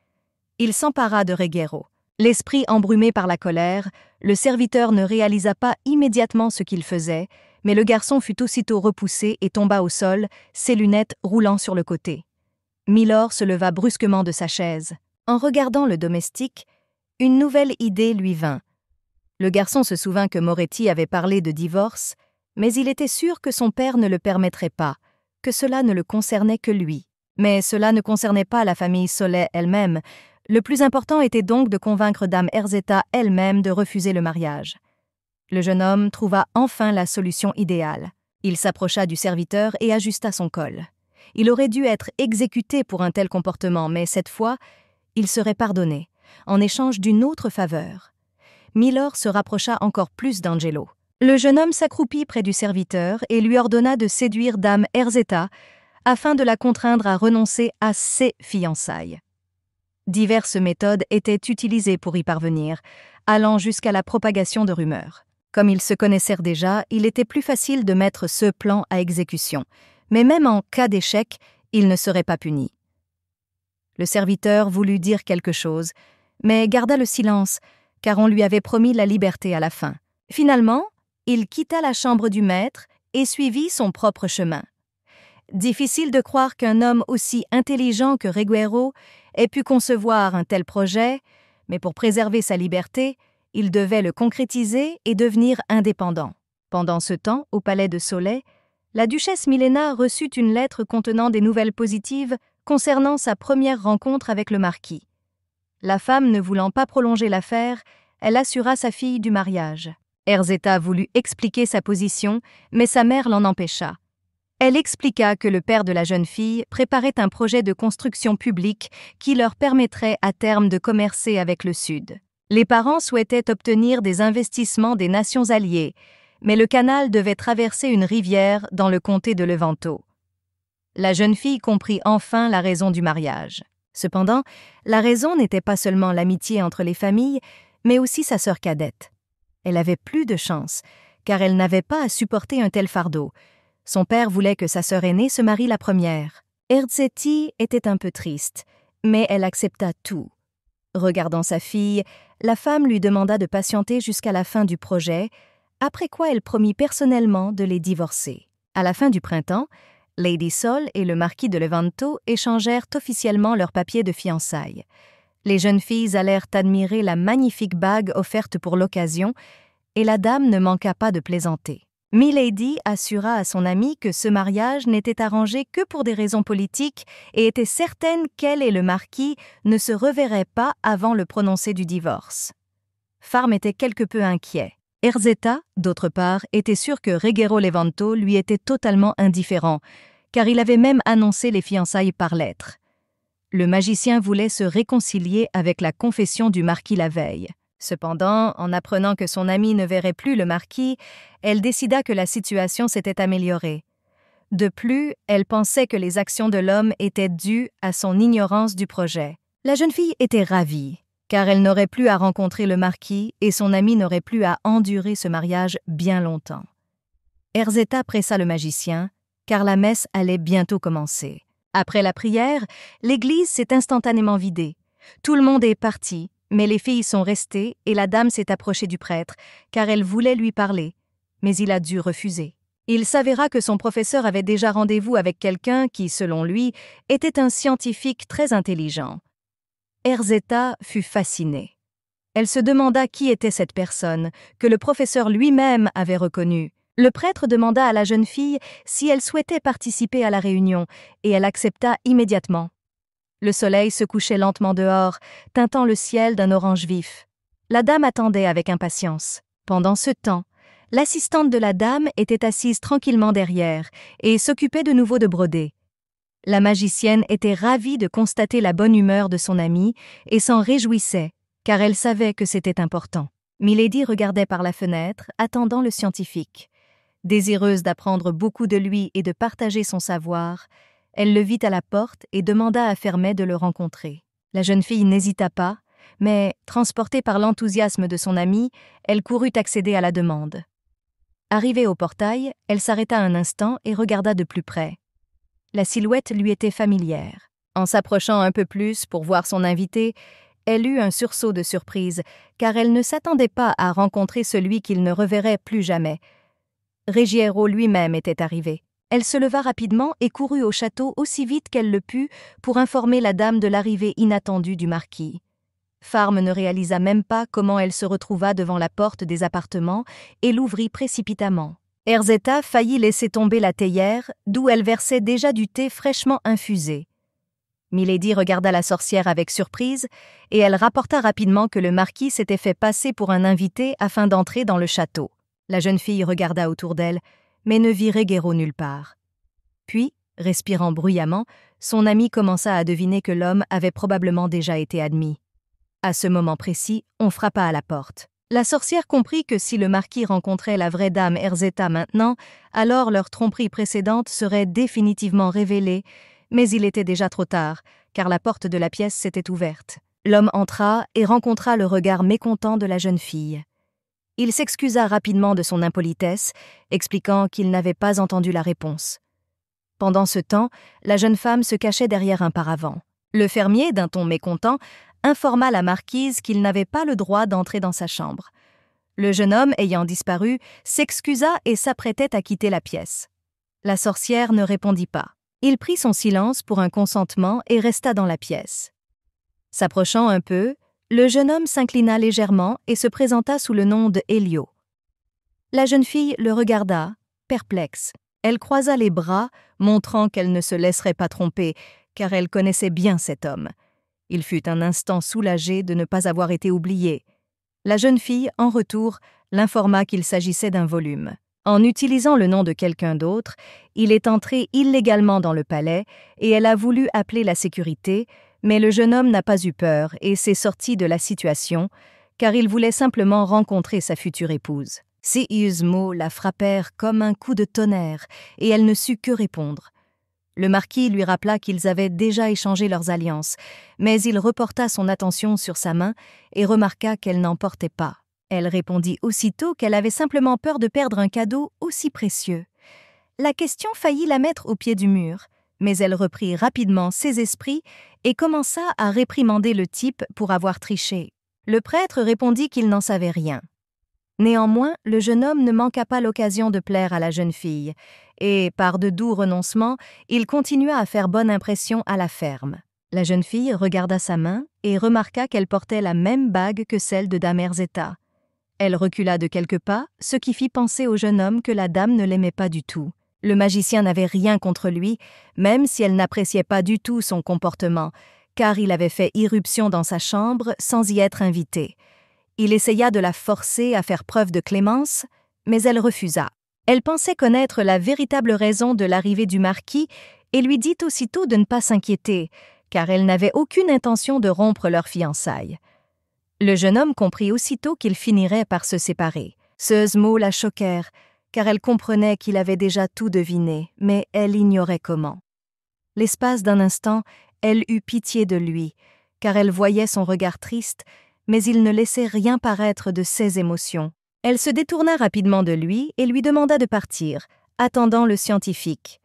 Il s'empara de Ruggiero. L'esprit embrumé par la colère, le serviteur ne réalisa pas immédiatement ce qu'il faisait, mais le garçon fut aussitôt repoussé et tomba au sol, ses lunettes roulant sur le côté. Milord se leva brusquement de sa chaise. En regardant le domestique, une nouvelle idée lui vint. Le garçon se souvint que Moretti avait parlé de divorce, mais il était sûr que son père ne le permettrait pas, que cela ne le concernait que lui. Mais cela ne concernait pas la famille Soleil elle-même. Le plus important était donc de convaincre Dame Erzetta elle-même de refuser le mariage. Le jeune homme trouva enfin la solution idéale. Il s'approcha du serviteur et ajusta son col. Il aurait dû être exécuté pour un tel comportement, mais cette fois, il serait pardonné, en échange d'une autre faveur. Milord se rapprocha encore plus d'Angelo. Le jeune homme s'accroupit près du serviteur et lui ordonna de séduire Dame Erzetta afin de la contraindre à renoncer à ses fiançailles. Diverses méthodes étaient utilisées pour y parvenir, allant jusqu'à la propagation de rumeurs. Comme ils se connaissèrent déjà, il était plus facile de mettre ce plan à exécution, mais même en cas d'échec, il ne serait pas puni. Le serviteur voulut dire quelque chose, mais garda le silence, car on lui avait promis la liberté à la fin. Finalement, il quitta la chambre du maître et suivit son propre chemin. Difficile de croire qu'un homme aussi intelligent que Ruggiero ait pu concevoir un tel projet, mais pour préserver sa liberté, il devait le concrétiser et devenir indépendant. Pendant ce temps, au palais de Soleil, la duchesse Milena reçut une lettre contenant des nouvelles positives concernant sa première rencontre avec le marquis. La femme ne voulant pas prolonger l'affaire, elle assura sa fille du mariage. Erzetta voulut expliquer sa position, mais sa mère l'en empêcha. Elle expliqua que le père de la jeune fille préparait un projet de construction publique qui leur permettrait à terme de commercer avec le Sud. Les parents souhaitaient obtenir des investissements des nations alliées, mais le canal devait traverser une rivière dans le comté de Levanto. La jeune fille comprit enfin la raison du mariage. Cependant, la raison n'était pas seulement l'amitié entre les familles, mais aussi sa sœur cadette. Elle avait plus de chance, car elle n'avait pas à supporter un tel fardeau. Son père voulait que sa sœur aînée se marie la première. Erzetti était un peu triste, mais elle accepta tout. Regardant sa fille, la femme lui demanda de patienter jusqu'à la fin du projet, après quoi elle promit personnellement de les divorcer. À la fin du printemps, Lady Sol et le marquis de Levanto échangèrent officiellement leurs papiers de fiançailles. Les jeunes filles allèrent admirer la magnifique bague offerte pour l'occasion, et la dame ne manqua pas de plaisanter. Milady assura à son amie que ce mariage n'était arrangé que pour des raisons politiques et était certaine qu'elle et le marquis ne se reverraient pas avant le prononcé du divorce. Farm était quelque peu inquiet. Erzetta, d'autre part, était sûre que Ruggiero Levanto lui était totalement indifférent, car il avait même annoncé les fiançailles par lettre. Le magicien voulait se réconcilier avec la confession du marquis la veille. Cependant, en apprenant que son amie ne verrait plus le marquis, elle décida que la situation s'était améliorée. De plus, elle pensait que les actions de l'homme étaient dues à son ignorance du projet. La jeune fille était ravie, car elle n'aurait plus à rencontrer le marquis et son amie n'aurait plus à endurer ce mariage bien longtemps. Erzetta pressa le magicien, car la messe allait bientôt commencer. Après la prière, l'église s'est instantanément vidée. Tout le monde est parti, mais les filles sont restées et la dame s'est approchée du prêtre, car elle voulait lui parler, mais il a dû refuser. Il s'avéra que son professeur avait déjà rendez-vous avec quelqu'un qui, selon lui, était un scientifique très intelligent. Erzetta fut fascinée. Elle se demanda qui était cette personne, que le professeur lui-même avait reconnue. Le prêtre demanda à la jeune fille si elle souhaitait participer à la réunion, et elle accepta immédiatement. Le soleil se couchait lentement dehors, teintant le ciel d'un orange vif. La dame attendait avec impatience. Pendant ce temps, l'assistante de la dame était assise tranquillement derrière et s'occupait de nouveau de broder. La magicienne était ravie de constater la bonne humeur de son amie et s'en réjouissait, car elle savait que c'était important. Milady regardait par la fenêtre, attendant le scientifique. Désireuse d'apprendre beaucoup de lui et de partager son savoir, elle le vit à la porte et demanda à Fermet de le rencontrer. La jeune fille n'hésita pas, mais, transportée par l'enthousiasme de son amie, elle courut accéder à la demande. Arrivée au portail, elle s'arrêta un instant et regarda de plus près. La silhouette lui était familière. En s'approchant un peu plus pour voir son invité, elle eut un sursaut de surprise, car elle ne s'attendait pas à rencontrer celui qu'il ne reverrait plus jamais. Ruggiero lui-même était arrivé. Elle se leva rapidement et courut au château aussi vite qu'elle le put pour informer la dame de l'arrivée inattendue du marquis. Farme ne réalisa même pas comment elle se retrouva devant la porte des appartements et l'ouvrit précipitamment. Erzetta faillit laisser tomber la théière, d'où elle versait déjà du thé fraîchement infusé. Milady regarda la sorcière avec surprise, et elle rapporta rapidement que le marquis s'était fait passer pour un invité afin d'entrer dans le château. La jeune fille regarda autour d'elle, mais ne vit Ruggiero nulle part. Puis, respirant bruyamment, son amie commença à deviner que l'homme avait probablement déjà été admis. À ce moment précis, on frappa à la porte. La sorcière comprit que si le marquis rencontrait la vraie dame Erzetta maintenant, alors leur tromperie précédente serait définitivement révélée, mais il était déjà trop tard, car la porte de la pièce s'était ouverte. L'homme entra et rencontra le regard mécontent de la jeune fille. Il s'excusa rapidement de son impolitesse, expliquant qu'il n'avait pas entendu la réponse. Pendant ce temps, la jeune femme se cachait derrière un paravent. Le fermier, d'un ton mécontent, informa la marquise qu'il n'avait pas le droit d'entrer dans sa chambre. Le jeune homme, ayant disparu, s'excusa et s'apprêtait à quitter la pièce. La sorcière ne répondit pas. Il prit son silence pour un consentement et resta dans la pièce. S'approchant un peu, le jeune homme s'inclina légèrement et se présenta sous le nom de Elio. La jeune fille le regarda, perplexe. Elle croisa les bras, montrant qu'elle ne se laisserait pas tromper, car elle connaissait bien cet homme. Il fut un instant soulagé de ne pas avoir été oublié. La jeune fille, en retour, l'informa qu'il s'agissait d'un volume. En utilisant le nom de quelqu'un d'autre, il est entré illégalement dans le palais et elle a voulu appeler la sécurité, mais le jeune homme n'a pas eu peur et s'est sorti de la situation, car il voulait simplement rencontrer sa future épouse. Ces mots la frappèrent comme un coup de tonnerre et elle ne sut que répondre. Le marquis lui rappela qu'ils avaient déjà échangé leurs alliances, mais il reporta son attention sur sa main et remarqua qu'elle n'en portait pas. Elle répondit aussitôt qu'elle avait simplement peur de perdre un cadeau aussi précieux. La question faillit la mettre au pied du mur, mais elle reprit rapidement ses esprits et commença à réprimander le type pour avoir triché. Le prêtre répondit qu'il n'en savait rien. Néanmoins, le jeune homme ne manqua pas l'occasion de plaire à la jeune fille, et, par de doux renoncements, il continua à faire bonne impression à la ferme. La jeune fille regarda sa main et remarqua qu'elle portait la même bague que celle de dame Erzetta. Elle recula de quelques pas, ce qui fit penser au jeune homme que la dame ne l'aimait pas du tout. Le magicien n'avait rien contre lui, même si elle n'appréciait pas du tout son comportement, car il avait fait irruption dans sa chambre sans y être invité. Il essaya de la forcer à faire preuve de clémence, mais elle refusa. Elle pensait connaître la véritable raison de l'arrivée du marquis et lui dit aussitôt de ne pas s'inquiéter, car elle n'avait aucune intention de rompre leurs fiançailles. Le jeune homme comprit aussitôt qu'ils finiraient par se séparer. Ces mots la choquèrent, car elle comprenait qu'il avait déjà tout deviné, mais elle ignorait comment. L'espace d'un instant, elle eut pitié de lui, car elle voyait son regard triste, mais il ne laissait rien paraître de ses émotions. Elle se détourna rapidement de lui et lui demanda de partir, attendant le scientifique.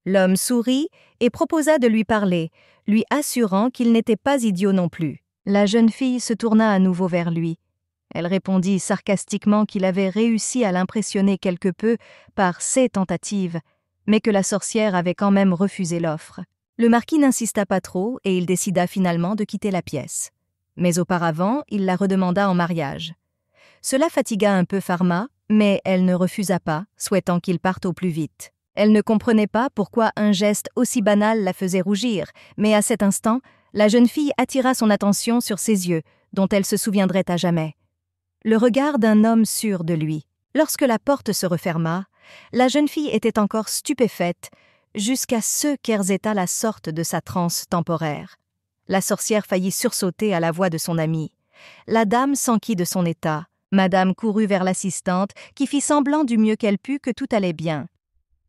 L'homme sourit et proposa de lui parler, lui assurant qu'il n'était pas idiot non plus. La jeune fille se tourna à nouveau vers lui. Elle répondit sarcastiquement qu'il avait réussi à l'impressionner quelque peu par ses tentatives, mais que la sorcière avait quand même refusé l'offre. Le marquis n'insista pas trop et il décida finalement de quitter la pièce. Mais auparavant, il la redemanda en mariage. Cela fatigua un peu Pharma, mais elle ne refusa pas, souhaitant qu'il parte au plus vite. Elle ne comprenait pas pourquoi un geste aussi banal la faisait rougir, mais à cet instant, la jeune fille attira son attention sur ses yeux, dont elle se souviendrait à jamais. Le regard d'un homme sûr de lui. Lorsque la porte se referma, la jeune fille était encore stupéfaite, jusqu'à ce qu'Erzeta la sorte de sa transe temporaire. La sorcière faillit sursauter à la voix de son amie. La dame s'enquit de son état. Madame courut vers l'assistante, qui fit semblant du mieux qu'elle put que tout allait bien.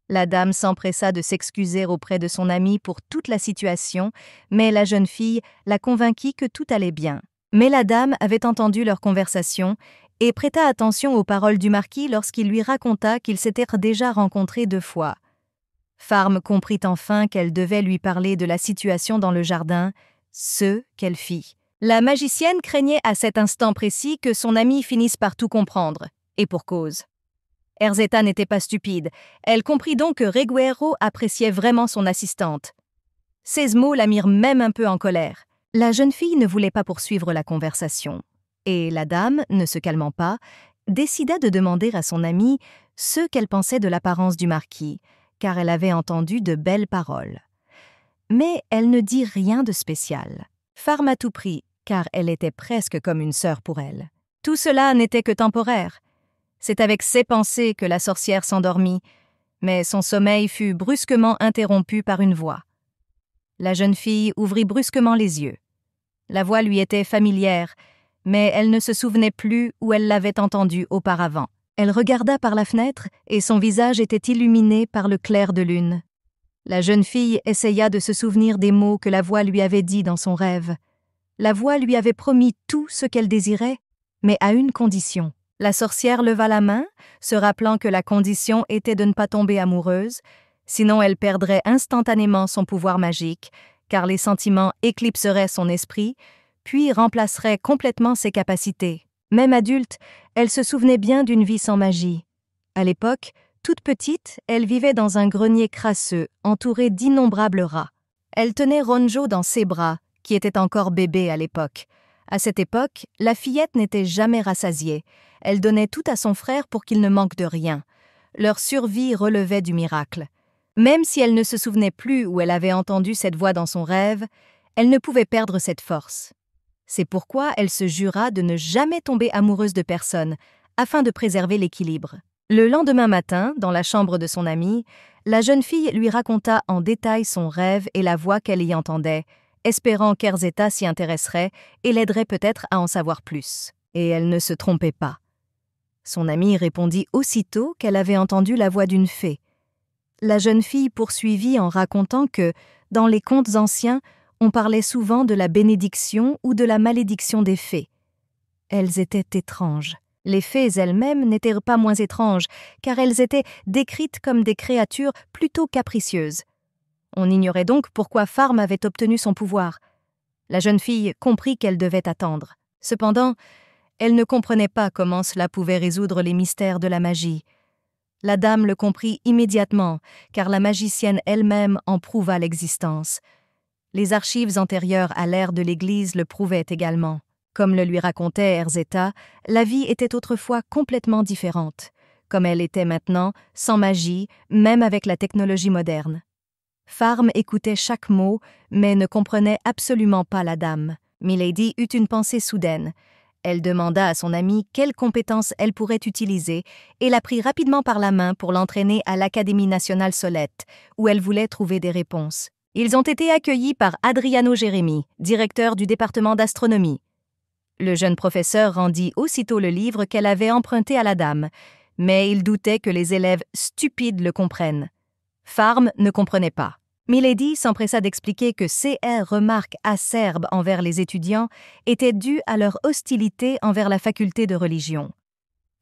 La dame s'empressa de s'excuser auprès de son amie pour toute la situation, mais la jeune fille la convainquit que tout allait bien. Mais la dame avait entendu leur conversation et prêta attention aux paroles du marquis lorsqu'il lui raconta qu'ils s'étaient déjà rencontrés 2 fois. Pharm comprit enfin qu'elle devait lui parler de la situation dans le jardin, ce qu'elle fit. La magicienne craignait à cet instant précis que son amie finisse par tout comprendre, et pour cause. Erzeta n'était pas stupide, elle comprit donc que Reguero appréciait vraiment son assistante. Ces mots la mirent même un peu en colère. La jeune fille ne voulait pas poursuivre la conversation, et la dame, ne se calmant pas, décida de demander à son amie ce qu'elle pensait de l'apparence du marquis, car elle avait entendu de belles paroles. Mais elle ne dit rien de spécial. Pharm à tout prix, car elle était presque comme une sœur pour elle. Tout cela n'était que temporaire. C'est avec ces pensées que la sorcière s'endormit, mais son sommeil fut brusquement interrompu par une voix. La jeune fille ouvrit brusquement les yeux. La voix lui était familière, mais elle ne se souvenait plus où elle l'avait entendue auparavant. Elle regarda par la fenêtre et son visage était illuminé par le clair de lune. La jeune fille essaya de se souvenir des mots que la voix lui avait dits dans son rêve. La voix lui avait promis tout ce qu'elle désirait, mais à une condition. La sorcière leva la main, se rappelant que la condition était de ne pas tomber amoureuse, sinon elle perdrait instantanément son pouvoir magique, car les sentiments éclipseraient son esprit, puis remplaceraient complètement ses capacités. Même adulte, elle se souvenait bien d'une vie sans magie. À l'époque, toute petite, elle vivait dans un grenier crasseux, entouré d'innombrables rats. Elle tenait Ronjo dans ses bras, qui était encore bébé à l'époque. À cette époque, la fillette n'était jamais rassasiée. Elle donnait tout à son frère pour qu'il ne manque de rien. Leur survie relevait du miracle. Même si elle ne se souvenait plus où elle avait entendu cette voix dans son rêve, elle ne pouvait perdre cette force. C'est pourquoi elle se jura de ne jamais tomber amoureuse de personne, afin de préserver l'équilibre. Le lendemain matin, dans la chambre de son amie, la jeune fille lui raconta en détail son rêve et la voix qu'elle y entendait, espérant qu'Erzeta s'y intéresserait et l'aiderait peut-être à en savoir plus. Et elle ne se trompait pas. Son amie répondit aussitôt qu'elle avait entendu la voix d'une fée. La jeune fille poursuivit en racontant que, dans les contes anciens, on parlait souvent de la bénédiction ou de la malédiction des fées. Elles étaient étranges. Les fées elles-mêmes n'étaient pas moins étranges, car elles étaient décrites comme des créatures plutôt capricieuses. On ignorait donc pourquoi Pharm avait obtenu son pouvoir. La jeune fille comprit qu'elle devait attendre. Cependant, elle ne comprenait pas comment cela pouvait résoudre les mystères de la magie. La dame le comprit immédiatement, car la magicienne elle-même en prouva l'existence. Les archives antérieures à l'ère de l'Église le prouvaient également. Comme le lui racontait Erzeta, la vie était autrefois complètement différente, comme elle était maintenant, sans magie, même avec la technologie moderne. Pharm écoutait chaque mot, mais ne comprenait absolument pas la dame. Milady eut une pensée soudaine. Elle demanda à son amie quelles compétences elle pourrait utiliser et la prit rapidement par la main pour l'entraîner à l'Académie nationale Solette, où elle voulait trouver des réponses. Ils ont été accueillis par Adriano Jérémy, directeur du département d'astronomie. Le jeune professeur rendit aussitôt le livre qu'elle avait emprunté à la dame, mais il doutait que les élèves stupides le comprennent. Farm ne comprenait pas. Milady s'empressa d'expliquer que ces remarques acerbes envers les étudiants étaient dues à leur hostilité envers la faculté de religion.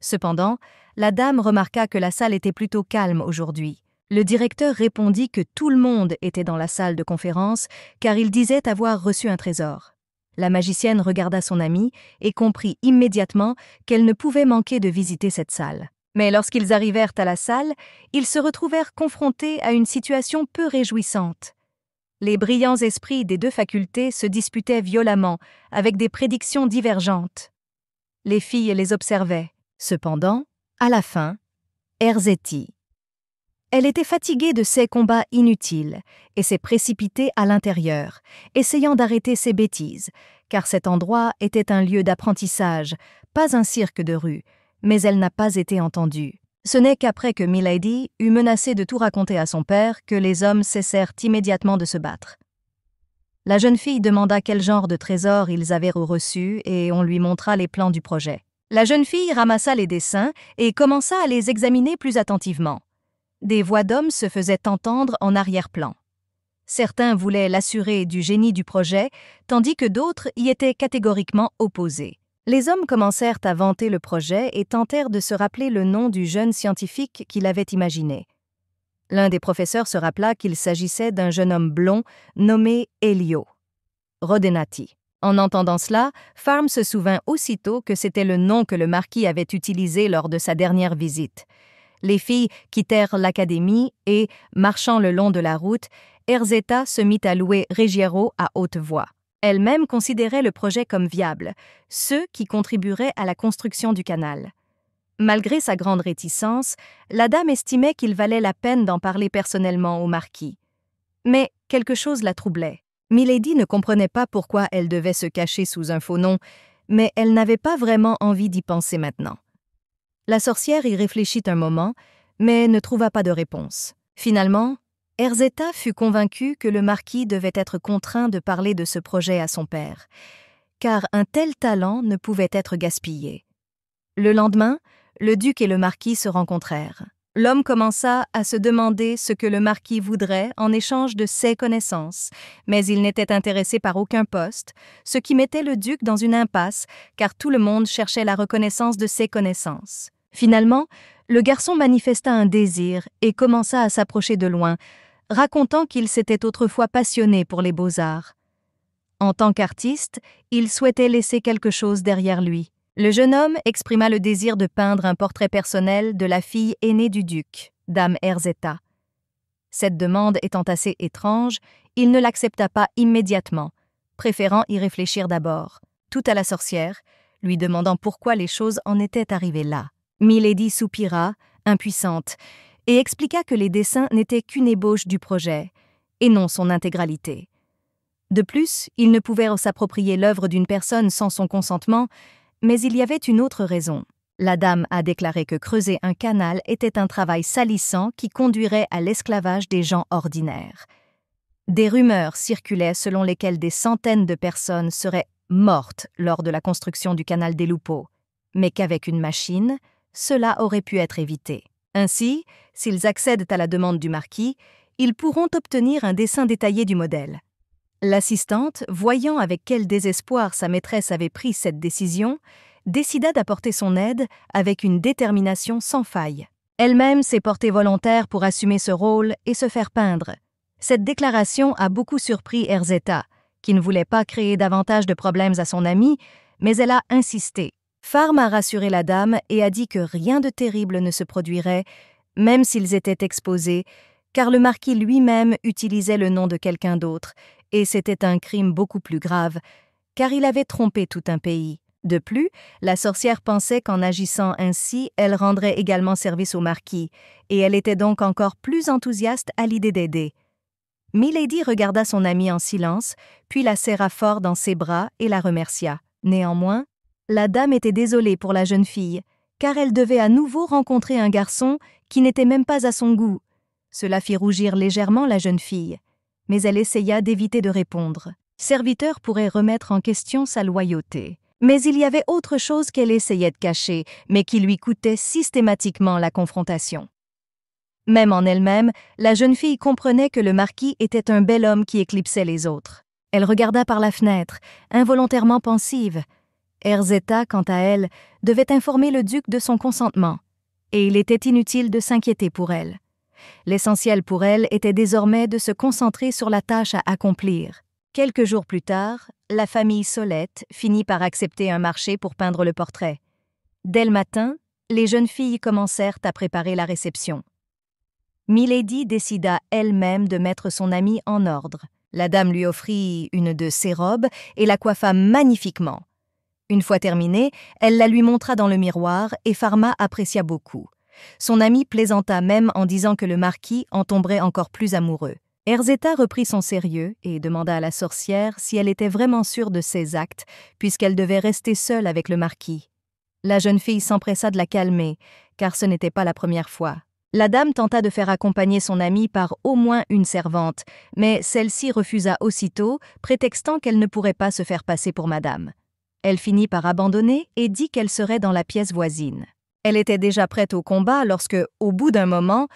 Cependant, la dame remarqua que la salle était plutôt calme aujourd'hui. Le directeur répondit que tout le monde était dans la salle de conférence car il disait avoir reçu un trésor. La magicienne regarda son amie et comprit immédiatement qu'elle ne pouvait manquer de visiter cette salle. Mais lorsqu'ils arrivèrent à la salle, ils se retrouvèrent confrontés à une situation peu réjouissante. Les brillants esprits des deux facultés se disputaient violemment, avec des prédictions divergentes. Les filles les observaient. Cependant, à la fin, Erzeti. Elle était fatiguée de ces combats inutiles et s'est précipitée à l'intérieur, essayant d'arrêter ses bêtises, car cet endroit était un lieu d'apprentissage, pas un cirque de rue, mais elle n'a pas été entendue. Ce n'est qu'après que Milady eut menacé de tout raconter à son père que les hommes cessèrent immédiatement de se battre. La jeune fille demanda quel genre de trésor ils avaient reçu et on lui montra les plans du projet. La jeune fille ramassa les dessins et commença à les examiner plus attentivement. Des voix d'hommes se faisaient entendre en arrière-plan. Certains voulaient l'assurer du génie du projet, tandis que d'autres y étaient catégoriquement opposés. Les hommes commencèrent à vanter le projet et tentèrent de se rappeler le nom du jeune scientifique qui l'avait imaginé. L'un des professeurs se rappela qu'il s'agissait d'un jeune homme blond nommé Elio Rodenati. En entendant cela, Farm se souvint aussitôt que c'était le nom que le marquis avait utilisé lors de sa dernière visite. Les filles quittèrent l'académie et, marchant le long de la route, Erzeta se mit à louer Ruggiero à haute voix. Elle-même considérait le projet comme viable, ce qui contribuerait à la construction du canal. Malgré sa grande réticence, la dame estimait qu'il valait la peine d'en parler personnellement au marquis. Mais quelque chose la troublait. Milady ne comprenait pas pourquoi elle devait se cacher sous un faux nom, mais elle n'avait pas vraiment envie d'y penser maintenant. La sorcière y réfléchit un moment, mais ne trouva pas de réponse. Finalement, Erzeta fut convaincue que le marquis devait être contraint de parler de ce projet à son père, car un tel talent ne pouvait être gaspillé. Le lendemain, le duc et le marquis se rencontrèrent. L'homme commença à se demander ce que le marquis voudrait en échange de ses connaissances, mais il n'était intéressé par aucun poste, ce qui mettait le duc dans une impasse, car tout le monde cherchait la reconnaissance de ses connaissances. Finalement, le garçon manifesta un désir et commença à s'approcher de loin, racontant qu'il s'était autrefois passionné pour les beaux-arts. En tant qu'artiste, il souhaitait laisser quelque chose derrière lui. Le jeune homme exprima le désir de peindre un portrait personnel de la fille aînée du duc, Dame Erzeta. Cette demande étant assez étrange, il ne l'accepta pas immédiatement, préférant y réfléchir d'abord, tout à la sorcière, lui demandant pourquoi les choses en étaient arrivées là. Milady soupira, impuissante, et expliqua que les dessins n'étaient qu'une ébauche du projet, et non son intégralité. De plus, il ne pouvait s'approprier l'œuvre d'une personne sans son consentement, mais il y avait une autre raison. La dame a déclaré que creuser un canal était un travail salissant qui conduirait à l'esclavage des gens ordinaires. Des rumeurs circulaient selon lesquelles des centaines de personnes seraient mortes lors de la construction du canal des Lupo, mais qu'avec une machine, cela aurait pu être évité. Ainsi, s'ils accèdent à la demande du marquis, ils pourront obtenir un dessin détaillé du modèle. L'assistante, voyant avec quel désespoir sa maîtresse avait pris cette décision, décida d'apporter son aide avec une détermination sans faille. Elle-même s'est portée volontaire pour assumer ce rôle et se faire peindre. Cette déclaration a beaucoup surpris Erzeta, qui ne voulait pas créer davantage de problèmes à son amie, mais elle a insisté. Farm a rassuré la dame et a dit que rien de terrible ne se produirait, même s'ils étaient exposés, car le marquis lui-même utilisait le nom de quelqu'un d'autre, et c'était un crime beaucoup plus grave, car il avait trompé tout un pays. De plus, la sorcière pensait qu'en agissant ainsi, elle rendrait également service au marquis, et elle était donc encore plus enthousiaste à l'idée d'aider. Milady regarda son amie en silence, puis la serra fort dans ses bras et la remercia. Néanmoins, La dame était désolée pour la jeune fille, car elle devait à nouveau rencontrer un garçon qui n'était même pas à son goût. Cela fit rougir légèrement la jeune fille, mais elle essaya d'éviter de répondre. Serviteur pourrait remettre en question sa loyauté. Mais il y avait autre chose qu'elle essayait de cacher, mais qui lui coûtait systématiquement la confrontation. Même en elle-même, la jeune fille comprenait que le marquis était un bel homme qui éclipsait les autres. Elle regarda par la fenêtre, involontairement pensive. Erzetta, quant à elle, devait informer le duc de son consentement, et il était inutile de s'inquiéter pour elle. L'essentiel pour elle était désormais de se concentrer sur la tâche à accomplir. Quelques jours plus tard, la famille Solette finit par accepter un marché pour peindre le portrait. Dès le matin, les jeunes filles commencèrent à préparer la réception. Milady décida elle-même de mettre son amie en ordre. La dame lui offrit une de ses robes et la coiffa magnifiquement. Une fois terminée, elle la lui montra dans le miroir et Pharma apprécia beaucoup. Son amie plaisanta même en disant que le marquis en tomberait encore plus amoureux. Erzetta reprit son sérieux et demanda à la sorcière si elle était vraiment sûre de ses actes, puisqu'elle devait rester seule avec le marquis. La jeune fille s'empressa de la calmer, car ce n'était pas la première fois. La dame tenta de faire accompagner son amie par au moins une servante, mais celle-ci refusa aussitôt, prétextant qu'elle ne pourrait pas se faire passer pour madame. Elle finit par abandonner et dit qu'elle serait dans la pièce voisine. Elle était déjà prête au combat lorsque, au bout d'un moment,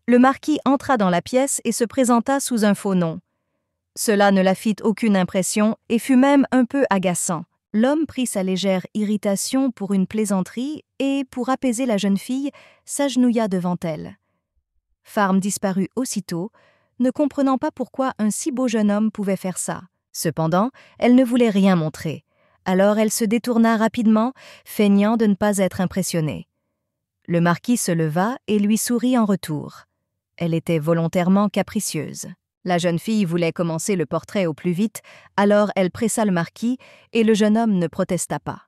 le marquis entra dans la pièce et se présenta sous un faux nom. Cela ne la fit aucune impression et fut même un peu agaçant. L'homme prit sa légère irritation pour une plaisanterie et, pour apaiser la jeune fille, s'agenouilla devant elle. Pharm disparut aussitôt, ne comprenant pas pourquoi un si beau jeune homme pouvait faire ça. Cependant, elle ne voulait rien montrer. Alors elle se détourna rapidement, feignant de ne pas être impressionnée. Le marquis se leva et lui sourit en retour. Elle était volontairement capricieuse. La jeune fille voulait commencer le portrait au plus vite, alors elle pressa le marquis et le jeune homme ne protesta pas.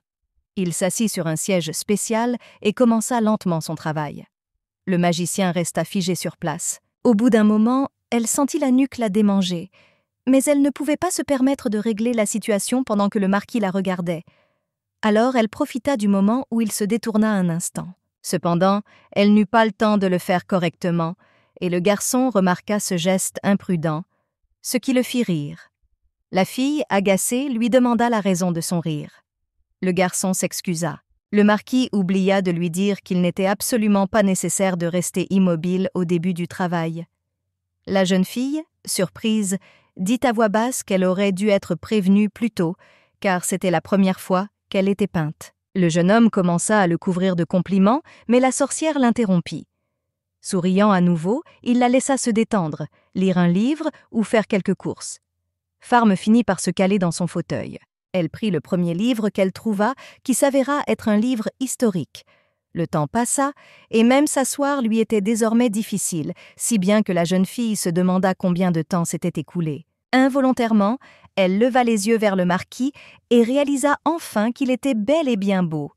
Il s'assit sur un siège spécial et commença lentement son travail. Le magicien resta figé sur place. Au bout d'un moment, elle sentit la nuque la démanger, mais elle ne pouvait pas se permettre de régler la situation pendant que le marquis la regardait. Alors elle profita du moment où il se détourna un instant. Cependant, elle n'eut pas le temps de le faire correctement, et le garçon remarqua ce geste imprudent, ce qui le fit rire. La fille, agacée, lui demanda la raison de son rire. Le garçon s'excusa. Le marquis oublia de lui dire qu'il n'était absolument pas nécessaire de rester immobile au début du travail. La jeune fille, surprise, dit à voix basse qu'elle aurait dû être prévenue plus tôt, car c'était la première fois qu'elle était peinte. Le jeune homme commença à le couvrir de compliments, mais la sorcière l'interrompit. Souriant à nouveau, il la laissa se détendre, lire un livre ou faire quelques courses. Pharm finit par se caler dans son fauteuil. Elle prit le premier livre qu'elle trouva, qui s'avéra être un livre historique. Le temps passa, et même s'asseoir lui était désormais difficile, si bien que la jeune fille se demanda combien de temps s'était écoulé. Involontairement, elle leva les yeux vers le marquis et réalisa enfin qu'il était bel et bien beau.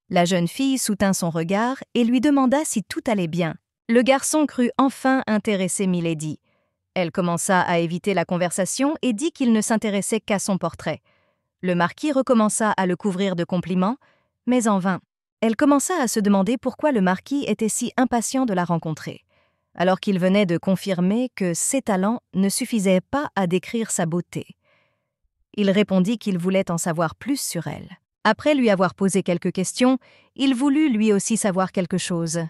La jeune fille soutint son regard et lui demanda si tout allait bien. Le garçon crut enfin intéresser Milady. Elle commença à éviter la conversation et dit qu'il ne s'intéressait qu'à son portrait. Le marquis recommença à le couvrir de compliments, mais en vain. Elle commença à se demander pourquoi le marquis était si impatient de la rencontrer, alors qu'il venait de confirmer que ses talents ne suffisaient pas à décrire sa beauté. Il répondit qu'il voulait en savoir plus sur elle. Après lui avoir posé quelques questions, il voulut lui aussi savoir quelque chose.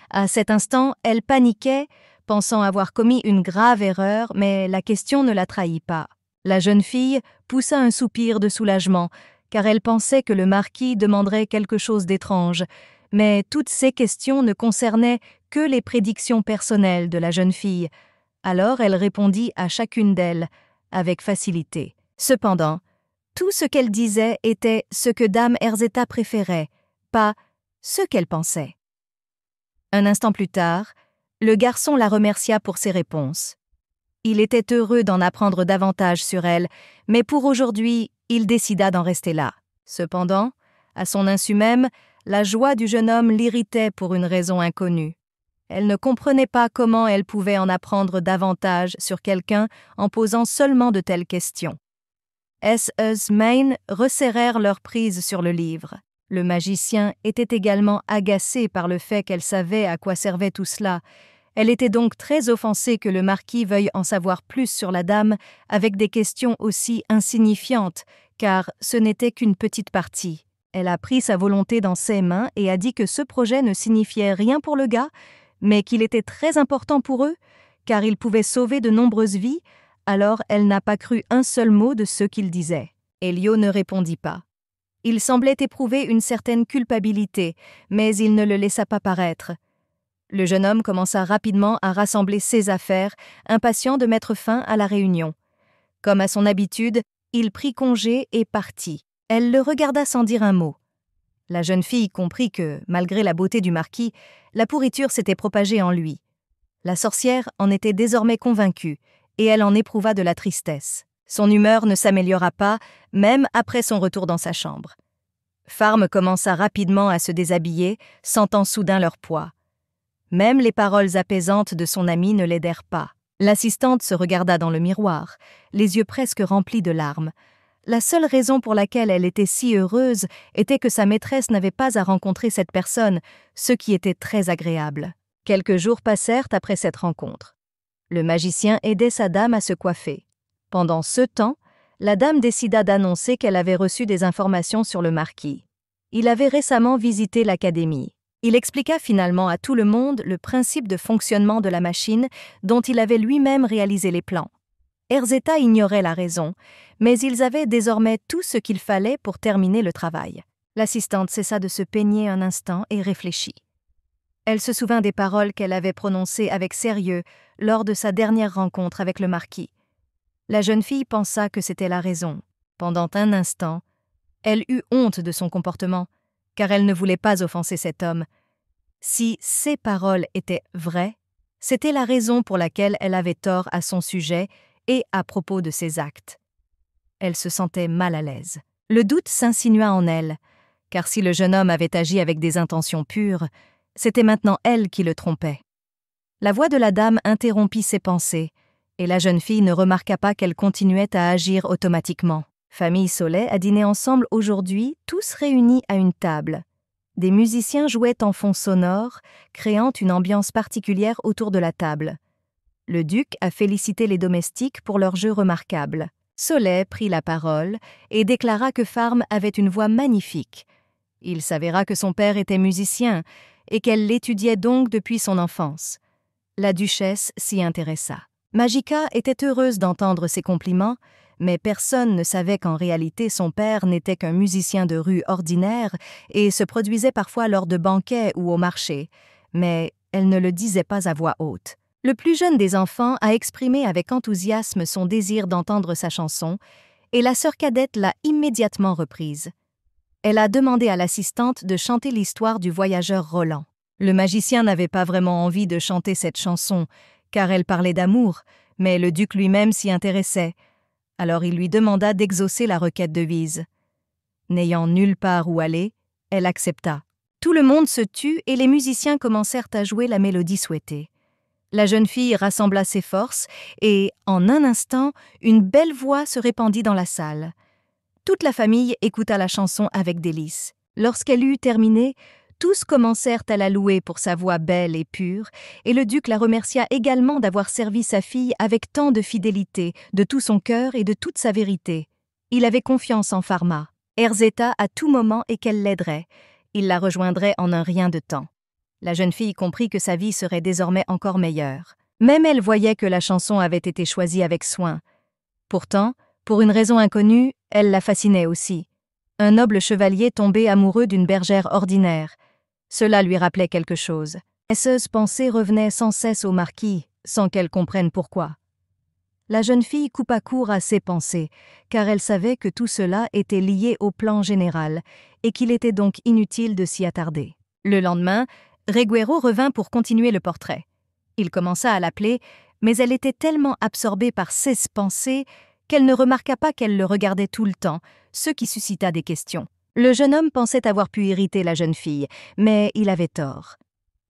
À cet instant, elle paniquait, pensant avoir commis une grave erreur, mais la question ne la trahit pas. La jeune fille poussa un soupir de soulagement, car elle pensait que le marquis demanderait quelque chose d'étrange, mais toutes ces questions ne concernaient que les prédictions personnelles de la jeune fille. Alors elle répondit à chacune d'elles, avec facilité. Cependant, tout ce qu'elle disait était ce que dame Erzetta préférait, pas ce qu'elle pensait. Un instant plus tard, le garçon la remercia pour ses réponses. Il était heureux d'en apprendre davantage sur elle, mais pour aujourd'hui, il décida d'en rester là. Cependant, à son insu même, la joie du jeune homme l'irritait pour une raison inconnue. Elle ne comprenait pas comment elle pouvait en apprendre davantage sur quelqu'un en posant seulement de telles questions. Main resserrèrent leur prise sur le livre. Le magicien était également agacé par le fait qu'elle savait à quoi servait tout cela. Elle était donc très offensée que le marquis veuille en savoir plus sur la dame avec des questions aussi insignifiantes, car ce n'était qu'une petite partie. Elle a pris sa volonté dans ses mains et a dit que ce projet ne signifiait rien pour le gars, mais qu'il était très important pour eux, car il pouvait sauver de nombreuses vies. Alors elle n'a pas cru un seul mot de ce qu'il disait. Elio ne répondit pas. Il semblait éprouver une certaine culpabilité, mais il ne le laissa pas paraître. Le jeune homme commença rapidement à rassembler ses affaires, impatient de mettre fin à la réunion. Comme à son habitude, il prit congé et partit. Elle le regarda sans dire un mot. La jeune fille comprit que, malgré la beauté du marquis, la pourriture s'était propagée en lui. La sorcière en était désormais convaincue, et elle en éprouva de la tristesse. Son humeur ne s'améliora pas, même après son retour dans sa chambre. Farm commença rapidement à se déshabiller, sentant soudain leur poids. Même les paroles apaisantes de son amie ne l'aidèrent pas. L'assistante se regarda dans le miroir, les yeux presque remplis de larmes. La seule raison pour laquelle elle était si heureuse était que sa maîtresse n'avait pas à rencontrer cette personne, ce qui était très agréable. Quelques jours passèrent après cette rencontre. Le magicien aidait sa dame à se coiffer. Pendant ce temps, la dame décida d'annoncer qu'elle avait reçu des informations sur le marquis. Il avait récemment visité l'académie. Il expliqua finalement à tout le monde le principe de fonctionnement de la machine dont il avait lui-même réalisé les plans. Erzeta ignorait la raison, mais ils avaient désormais tout ce qu'il fallait pour terminer le travail. L'assistante cessa de se peigner un instant et réfléchit. Elle se souvint des paroles qu'elle avait prononcées avec sérieux lors de sa dernière rencontre avec le marquis. La jeune fille pensa que c'était la raison. Pendant un instant, elle eut honte de son comportement, car elle ne voulait pas offenser cet homme. Si ces paroles étaient vraies, c'était la raison pour laquelle elle avait tort à son sujet et à propos de ses actes. Elle se sentait mal à l'aise. Le doute s'insinua en elle, car si le jeune homme avait agi avec des intentions pures, c'était maintenant elle qui le trompait. La voix de la dame interrompit ses pensées, et la jeune fille ne remarqua pas qu'elle continuait à agir automatiquement. Famille Soleil a dîné ensemble aujourd'hui, tous réunis à une table. Des musiciens jouaient en fond sonore, créant une ambiance particulière autour de la table. Le duc a félicité les domestiques pour leur jeu remarquable. Soleil prit la parole et déclara que Farm avait une voix magnifique. Il s'avéra que son père était musicien et qu'elle l'étudiait donc depuis son enfance. La duchesse s'y intéressa. Magica était heureuse d'entendre ces compliments, mais personne ne savait qu'en réalité son père n'était qu'un musicien de rue ordinaire et se produisait parfois lors de banquets ou au marché, mais elle ne le disait pas à voix haute. Le plus jeune des enfants a exprimé avec enthousiasme son désir d'entendre sa chanson, et la sœur cadette l'a immédiatement reprise. Elle a demandé à l'assistante de chanter l'histoire du voyageur Roland. Le magicien n'avait pas vraiment envie de chanter cette chanson, car elle parlait d'amour, mais le duc lui-même s'y intéressait. Alors il lui demanda d'exaucer la requête de Vise. N'ayant nulle part où aller, elle accepta. Tout le monde se tut et les musiciens commencèrent à jouer la mélodie souhaitée. La jeune fille rassembla ses forces et, en un instant, une belle voix se répandit dans la salle. Toute la famille écouta la chanson avec délice. Lorsqu'elle eut terminé, tous commencèrent à la louer pour sa voix belle et pure, et le duc la remercia également d'avoir servi sa fille avec tant de fidélité, de tout son cœur et de toute sa vérité. Il avait confiance en Pharma. Erzeta à tout moment et qu'elle l'aiderait. Il la rejoindrait en un rien de temps. La jeune fille comprit que sa vie serait désormais encore meilleure. Même elle voyait que la chanson avait été choisie avec soin. Pourtant, pour une raison inconnue, elle la fascinait aussi. Un noble chevalier tombé amoureux d'une bergère ordinaire. Cela lui rappelait quelque chose. Cette pensée revenait sans cesse au marquis, sans qu'elle comprenne pourquoi. La jeune fille coupa court à ses pensées, car elle savait que tout cela était lié au plan général, et qu'il était donc inutile de s'y attarder. Le lendemain, Reguero revint pour continuer le portrait. Il commença à l'appeler, mais elle était tellement absorbée par ses pensées qu'elle ne remarqua pas qu'elle le regardait tout le temps, ce qui suscita des questions. Le jeune homme pensait avoir pu irriter la jeune fille, mais il avait tort.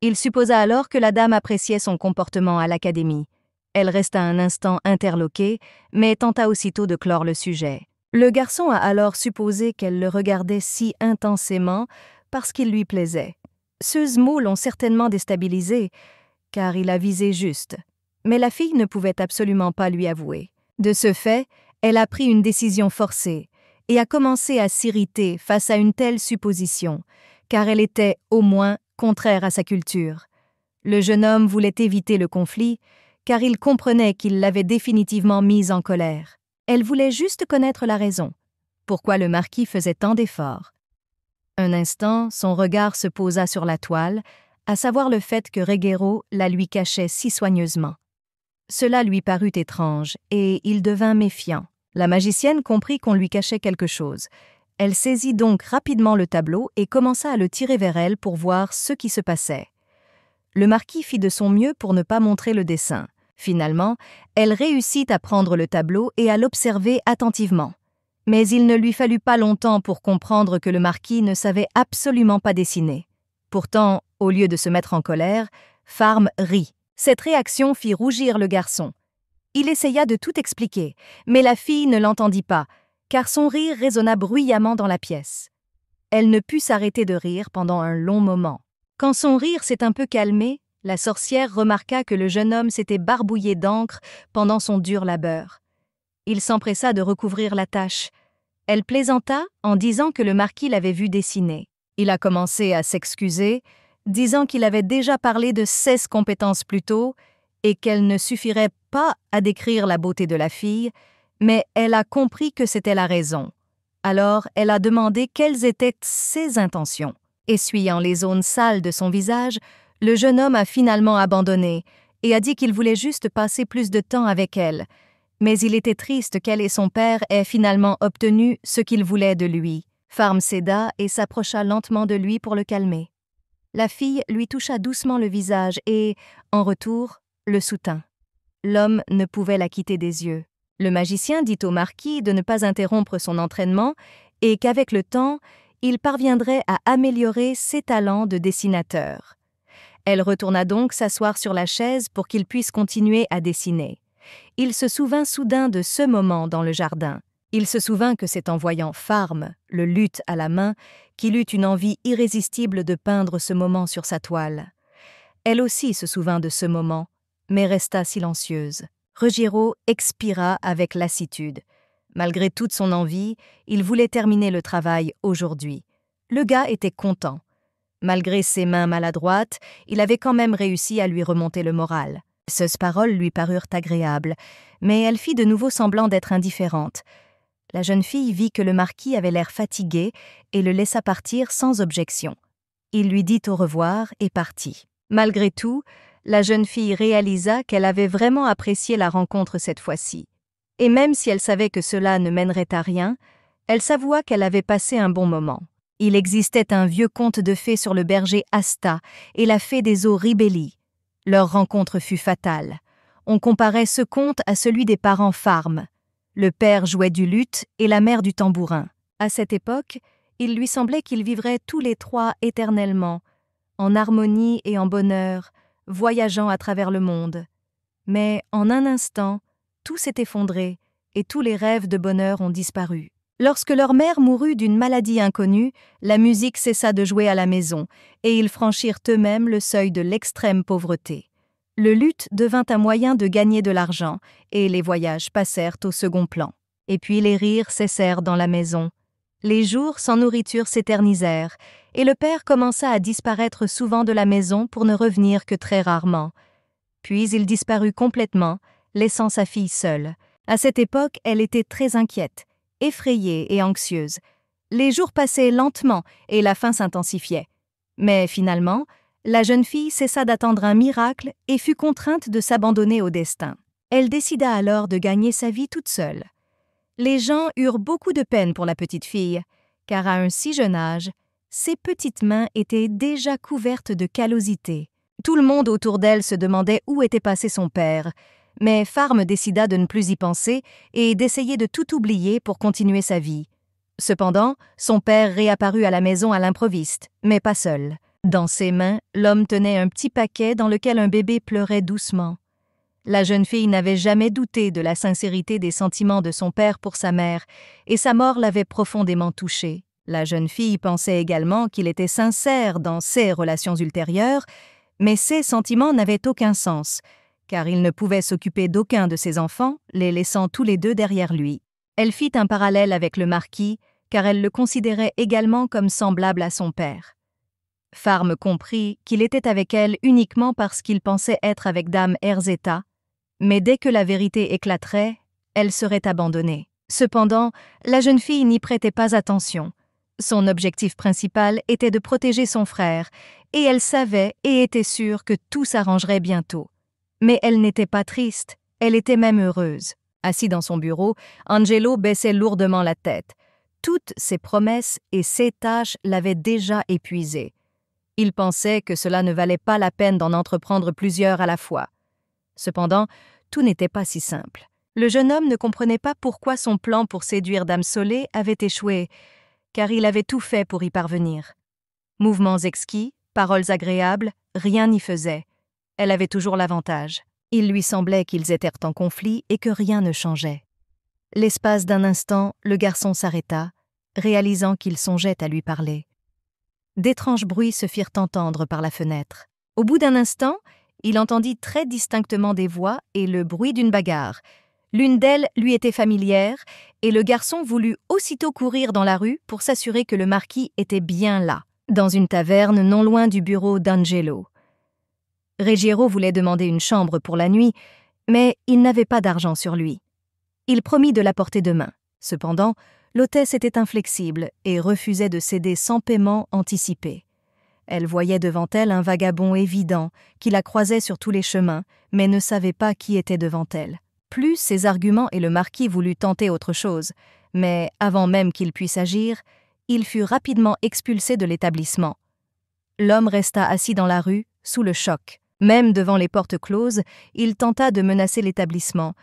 Il supposa alors que la dame appréciait son comportement à l'académie. Elle resta un instant interloquée, mais tenta aussitôt de clore le sujet. Le garçon a alors supposé qu'elle le regardait si intensément parce qu'il lui plaisait. Ces mots l'ont certainement déstabilisé, car il a visé juste. Mais la fille ne pouvait absolument pas lui avouer. De ce fait, elle a pris une décision forcée et a commencé à s'irriter face à une telle supposition, car elle était, au moins, contraire à sa culture. Le jeune homme voulait éviter le conflit, car il comprenait qu'il l'avait définitivement mise en colère. Elle voulait juste connaître la raison. Pourquoi le marquis faisait tant d'efforts? Un instant, son regard se posa sur la toile, à savoir le fait que Ruggiero la lui cachait si soigneusement. Cela lui parut étrange, et il devint méfiant. La magicienne comprit qu'on lui cachait quelque chose. Elle saisit donc rapidement le tableau et commença à le tirer vers elle pour voir ce qui se passait. Le marquis fit de son mieux pour ne pas montrer le dessin. Finalement, elle réussit à prendre le tableau et à l'observer attentivement. Mais il ne lui fallut pas longtemps pour comprendre que le marquis ne savait absolument pas dessiner. Pourtant, au lieu de se mettre en colère, Farm rit. Cette réaction fit rougir le garçon. Il essaya de tout expliquer, mais la fille ne l'entendit pas, car son rire résonna bruyamment dans la pièce. Elle ne put s'arrêter de rire pendant un long moment. Quand son rire s'est un peu calmé, la sorcière remarqua que le jeune homme s'était barbouillé d'encre pendant son dur labeur. Il s'empressa de recouvrir la tache. Elle plaisanta en disant que le marquis l'avait vu dessiner. Il a commencé à s'excuser, disant qu'il avait déjà parlé de 16 compétences plus tôt et qu'elle ne suffirait pas à décrire la beauté de la fille, mais elle a compris que c'était la raison. Alors, elle a demandé quelles étaient ses intentions. Essuyant les zones sales de son visage, le jeune homme a finalement abandonné et a dit qu'il voulait juste passer plus de temps avec elle. Mais il était triste qu'elle et son père aient finalement obtenu ce qu'ils voulaient de lui. Farm céda et s'approcha lentement de lui pour le calmer. La fille lui toucha doucement le visage et, en retour, le soutint. L'homme ne pouvait la quitter des yeux. Le magicien dit au marquis de ne pas interrompre son entraînement et qu'avec le temps, il parviendrait à améliorer ses talents de dessinateur. Elle retourna donc s'asseoir sur la chaise pour qu'il puisse continuer à dessiner. Il se souvint soudain de ce moment dans le jardin. Il se souvint que c'est en voyant Farm, le luth à la main, qu'il eut une envie irrésistible de peindre ce moment sur sa toile. Elle aussi se souvint de ce moment, mais resta silencieuse. Ruggiero expira avec lassitude. Malgré toute son envie, il voulait terminer le travail aujourd'hui. Le gars était content. Malgré ses mains maladroites, il avait quand même réussi à lui remonter le moral. Ces paroles lui parurent agréables, mais elle fit de nouveau semblant d'être indifférente. La jeune fille vit que le marquis avait l'air fatigué et le laissa partir sans objection. Il lui dit au revoir et partit. Malgré tout, la jeune fille réalisa qu'elle avait vraiment apprécié la rencontre cette fois-ci. Et même si elle savait que cela ne mènerait à rien, elle s'avoua qu'elle avait passé un bon moment. Il existait un vieux conte de fées sur le berger Asta et la fée des eaux Ribelli. Leur rencontre fut fatale. On comparait ce conte à celui des parents Farm. Le père jouait du luth et la mère du tambourin. À cette époque, il lui semblait qu'ils vivraient tous les trois éternellement, en harmonie et en bonheur, voyageant à travers le monde. Mais en un instant, tout s'est effondré et tous les rêves de bonheur ont disparu. Lorsque leur mère mourut d'une maladie inconnue, la musique cessa de jouer à la maison et ils franchirent eux-mêmes le seuil de l'extrême pauvreté. Le luth devint un moyen de gagner de l'argent et les voyages passèrent au second plan. Et puis les rires cessèrent dans la maison. Les jours sans nourriture s'éternisèrent et le père commença à disparaître souvent de la maison pour ne revenir que très rarement. Puis il disparut complètement, laissant sa fille seule. À cette époque, elle était très inquiète, effrayée et anxieuse. Les jours passaient lentement et la faim s'intensifiait. Mais finalement, la jeune fille cessa d'attendre un miracle et fut contrainte de s'abandonner au destin. Elle décida alors de gagner sa vie toute seule. Les gens eurent beaucoup de peine pour la petite fille, car à un si jeune âge, ses petites mains étaient déjà couvertes de callosités. Tout le monde autour d'elle se demandait où était passé son père, mais Farm décida de ne plus y penser et d'essayer de tout oublier pour continuer sa vie. Cependant, son père réapparut à la maison à l'improviste, mais pas seul. Dans ses mains, l'homme tenait un petit paquet dans lequel un bébé pleurait doucement. La jeune fille n'avait jamais douté de la sincérité des sentiments de son père pour sa mère, et sa mort l'avait profondément touchée. La jeune fille pensait également qu'il était sincère dans ses relations ultérieures, mais ces sentiments n'avaient aucun sens, car il ne pouvait s'occuper d'aucun de ses enfants, les laissant tous les deux derrière lui. Elle fit un parallèle avec le marquis, car elle le considérait également comme semblable à son père. Farm comprit qu'il était avec elle uniquement parce qu'il pensait être avec Dame Erzeta, mais dès que la vérité éclaterait, elle serait abandonnée. Cependant, la jeune fille n'y prêtait pas attention. Son objectif principal était de protéger son frère, et elle savait et était sûre que tout s'arrangerait bientôt. Mais elle n'était pas triste, elle était même heureuse. Assis dans son bureau, Angelo baissait lourdement la tête. Toutes ses promesses et ses tâches l'avaient déjà épuisé. Il pensait que cela ne valait pas la peine d'en entreprendre plusieurs à la fois. Cependant, tout n'était pas si simple. Le jeune homme ne comprenait pas pourquoi son plan pour séduire Dame Solé avait échoué, car il avait tout fait pour y parvenir. Mouvements exquis, paroles agréables, rien n'y faisait. Elle avait toujours l'avantage. Il lui semblait qu'ils étaient en conflit et que rien ne changeait. L'espace d'un instant, le garçon s'arrêta, réalisant qu'il songeait à lui parler. D'étranges bruits se firent entendre par la fenêtre. Au bout d'un instant, il entendit très distinctement des voix et le bruit d'une bagarre. L'une d'elles lui était familière, et le garçon voulut aussitôt courir dans la rue pour s'assurer que le marquis était bien là, dans une taverne non loin du bureau d'Angelo. Ruggiero voulait demander une chambre pour la nuit, mais il n'avait pas d'argent sur lui. Il promit de l'apporter demain. Cependant, l'hôtesse était inflexible et refusait de céder sans paiement anticipé. Elle voyait devant elle un vagabond évident qui la croisait sur tous les chemins, mais ne savait pas qui était devant elle. Plus ses arguments et le marquis voulut tenter autre chose, mais avant même qu'il puisse agir, il fut rapidement expulsé de l'établissement. L'homme resta assis dans la rue, sous le choc. Même devant les portes closes, il tenta de menacer l'établissement,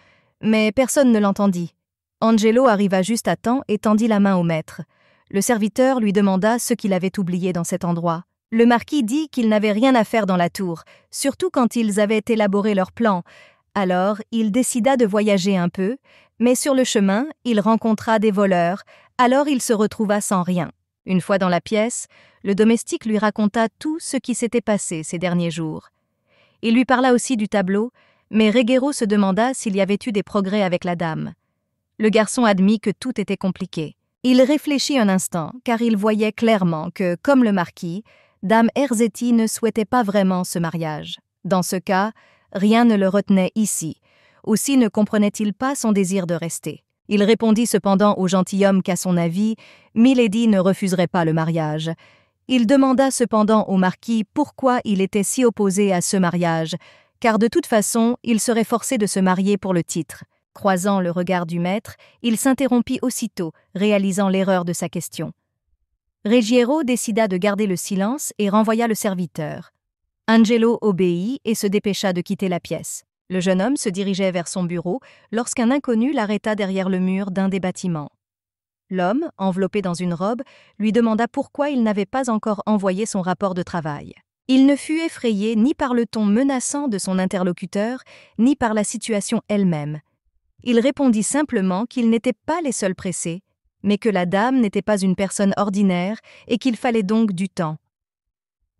mais personne ne l'entendit. Angelo arriva juste à temps et tendit la main au maître. Le serviteur lui demanda ce qu'il avait oublié dans cet endroit. Le marquis dit qu'il n'avait rien à faire dans la tour, surtout quand ils avaient élaboré leur plan. Alors, il décida de voyager un peu, mais sur le chemin, il rencontra des voleurs, alors il se retrouva sans rien. Une fois dans la pièce, le domestique lui raconta tout ce qui s'était passé ces derniers jours. Il lui parla aussi du tableau, mais Ruggiero se demanda s'il y avait eu des progrès avec la dame. Le garçon admit que tout était compliqué. Il réfléchit un instant, car il voyait clairement que, comme le marquis, Dame Erzeti ne souhaitait pas vraiment ce mariage. Dans ce cas, rien ne le retenait ici. Aussi ne comprenait-il pas son désir de rester. Il répondit cependant au gentilhomme qu'à son avis, Milady ne refuserait pas le mariage. Il demanda cependant au marquis pourquoi il était si opposé à ce mariage, car de toute façon, il serait forcé de se marier pour le titre. Croisant le regard du maître, il s'interrompit aussitôt, réalisant l'erreur de sa question. Ruggiero décida de garder le silence et renvoya le serviteur. Angelo obéit et se dépêcha de quitter la pièce. Le jeune homme se dirigeait vers son bureau lorsqu'un inconnu l'arrêta derrière le mur d'un des bâtiments. L'homme, enveloppé dans une robe, lui demanda pourquoi il n'avait pas encore envoyé son rapport de travail. Il ne fut effrayé ni par le ton menaçant de son interlocuteur, ni par la situation elle-même. Il répondit simplement qu'ils n'étaient pas les seuls pressés, mais que la dame n'était pas une personne ordinaire et qu'il fallait donc du temps.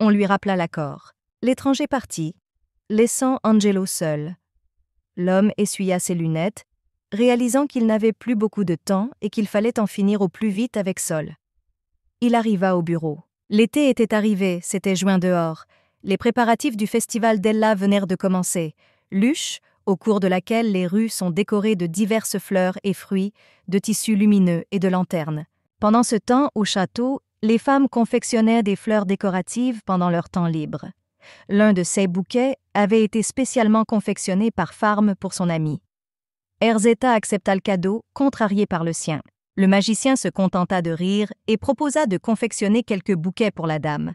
On lui rappela l'accord. L'étranger partit, laissant Angelo seul. L'homme essuya ses lunettes, réalisant qu'il n'avait plus beaucoup de temps et qu'il fallait en finir au plus vite avec Sol. Il arriva au bureau. L'été était arrivé, c'était juin dehors. Les préparatifs du festival d'Ella venèrent de commencer. L'Huche, au cours de laquelle les rues sont décorées de diverses fleurs et fruits, de tissus lumineux et de lanternes. Pendant ce temps, au château, les femmes confectionnaient des fleurs décoratives pendant leur temps libre. L'un de ces bouquets avait été spécialement confectionné par Farm pour son ami. Erzeta accepta le cadeau, contrarié par le sien. Le magicien se contenta de rire et proposa de confectionner quelques bouquets pour la dame.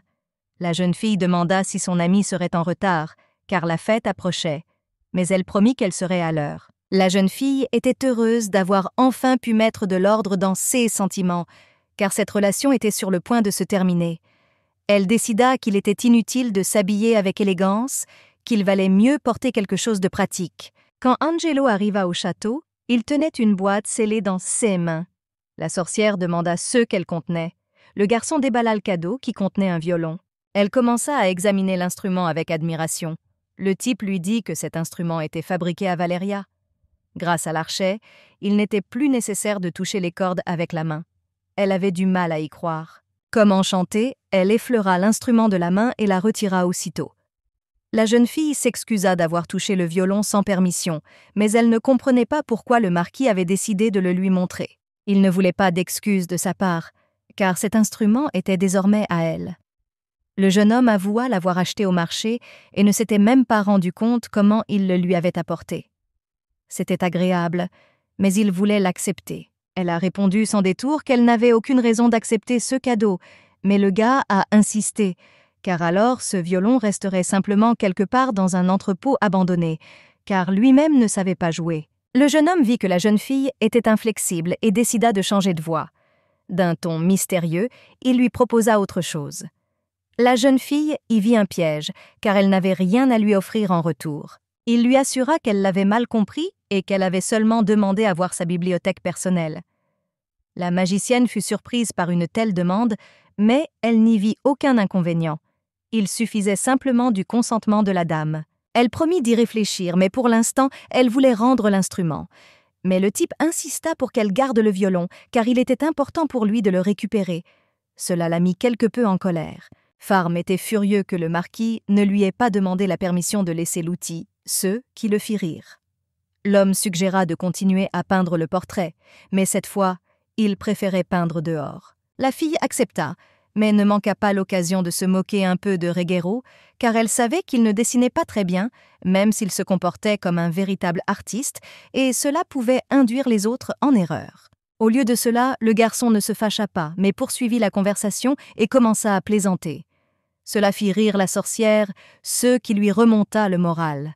La jeune fille demanda si son amie serait en retard, car la fête approchait, mais elle promit qu'elle serait à l'heure. La jeune fille était heureuse d'avoir enfin pu mettre de l'ordre dans ses sentiments, car cette relation était sur le point de se terminer. Elle décida qu'il était inutile de s'habiller avec élégance, qu'il valait mieux porter quelque chose de pratique. Quand Angelo arriva au château, il tenait une boîte scellée dans ses mains. La sorcière demanda ce qu'elle contenait. Le garçon déballa le cadeau qui contenait un violon. Elle commença à examiner l'instrument avec admiration. Le type lui dit que cet instrument était fabriqué à Valeria. Grâce à l'archet, il n'était plus nécessaire de toucher les cordes avec la main. Elle avait du mal à y croire. Comme enchantée, elle effleura l'instrument de la main et la retira aussitôt. La jeune fille s'excusa d'avoir touché le violon sans permission, mais elle ne comprenait pas pourquoi le marquis avait décidé de le lui montrer. Il ne voulait pas d'excuses de sa part, car cet instrument était désormais à elle. Le jeune homme avoua l'avoir acheté au marché et ne s'était même pas rendu compte comment il le lui avait apporté. C'était agréable, mais il voulait l'accepter. Elle a répondu sans détour qu'elle n'avait aucune raison d'accepter ce cadeau, mais le gars a insisté, car alors ce violon resterait simplement quelque part dans un entrepôt abandonné, car lui-même ne savait pas jouer. Le jeune homme vit que la jeune fille était inflexible et décida de changer de voix. D'un ton mystérieux, il lui proposa autre chose. La jeune fille y vit un piège, car elle n'avait rien à lui offrir en retour. Il lui assura qu'elle l'avait mal compris et qu'elle avait seulement demandé à voir sa bibliothèque personnelle. La magicienne fut surprise par une telle demande, mais elle n'y vit aucun inconvénient. Il suffisait simplement du consentement de la dame. Elle promit d'y réfléchir, mais pour l'instant, elle voulait rendre l'instrument. Mais le type insista pour qu'elle garde le violon, car il était important pour lui de le récupérer. Cela la mit quelque peu en colère. Farm était furieux que le marquis ne lui ait pas demandé la permission de laisser l'outil, ce qui le fit rire. L'homme suggéra de continuer à peindre le portrait, mais cette fois, il préférait peindre dehors. La fille accepta, mais ne manqua pas l'occasion de se moquer un peu de Ruggiero, car elle savait qu'il ne dessinait pas très bien, même s'il se comportait comme un véritable artiste, et cela pouvait induire les autres en erreur. Au lieu de cela, le garçon ne se fâcha pas, mais poursuivit la conversation et commença à plaisanter. Cela fit rire la sorcière, ce qui lui remonta le moral.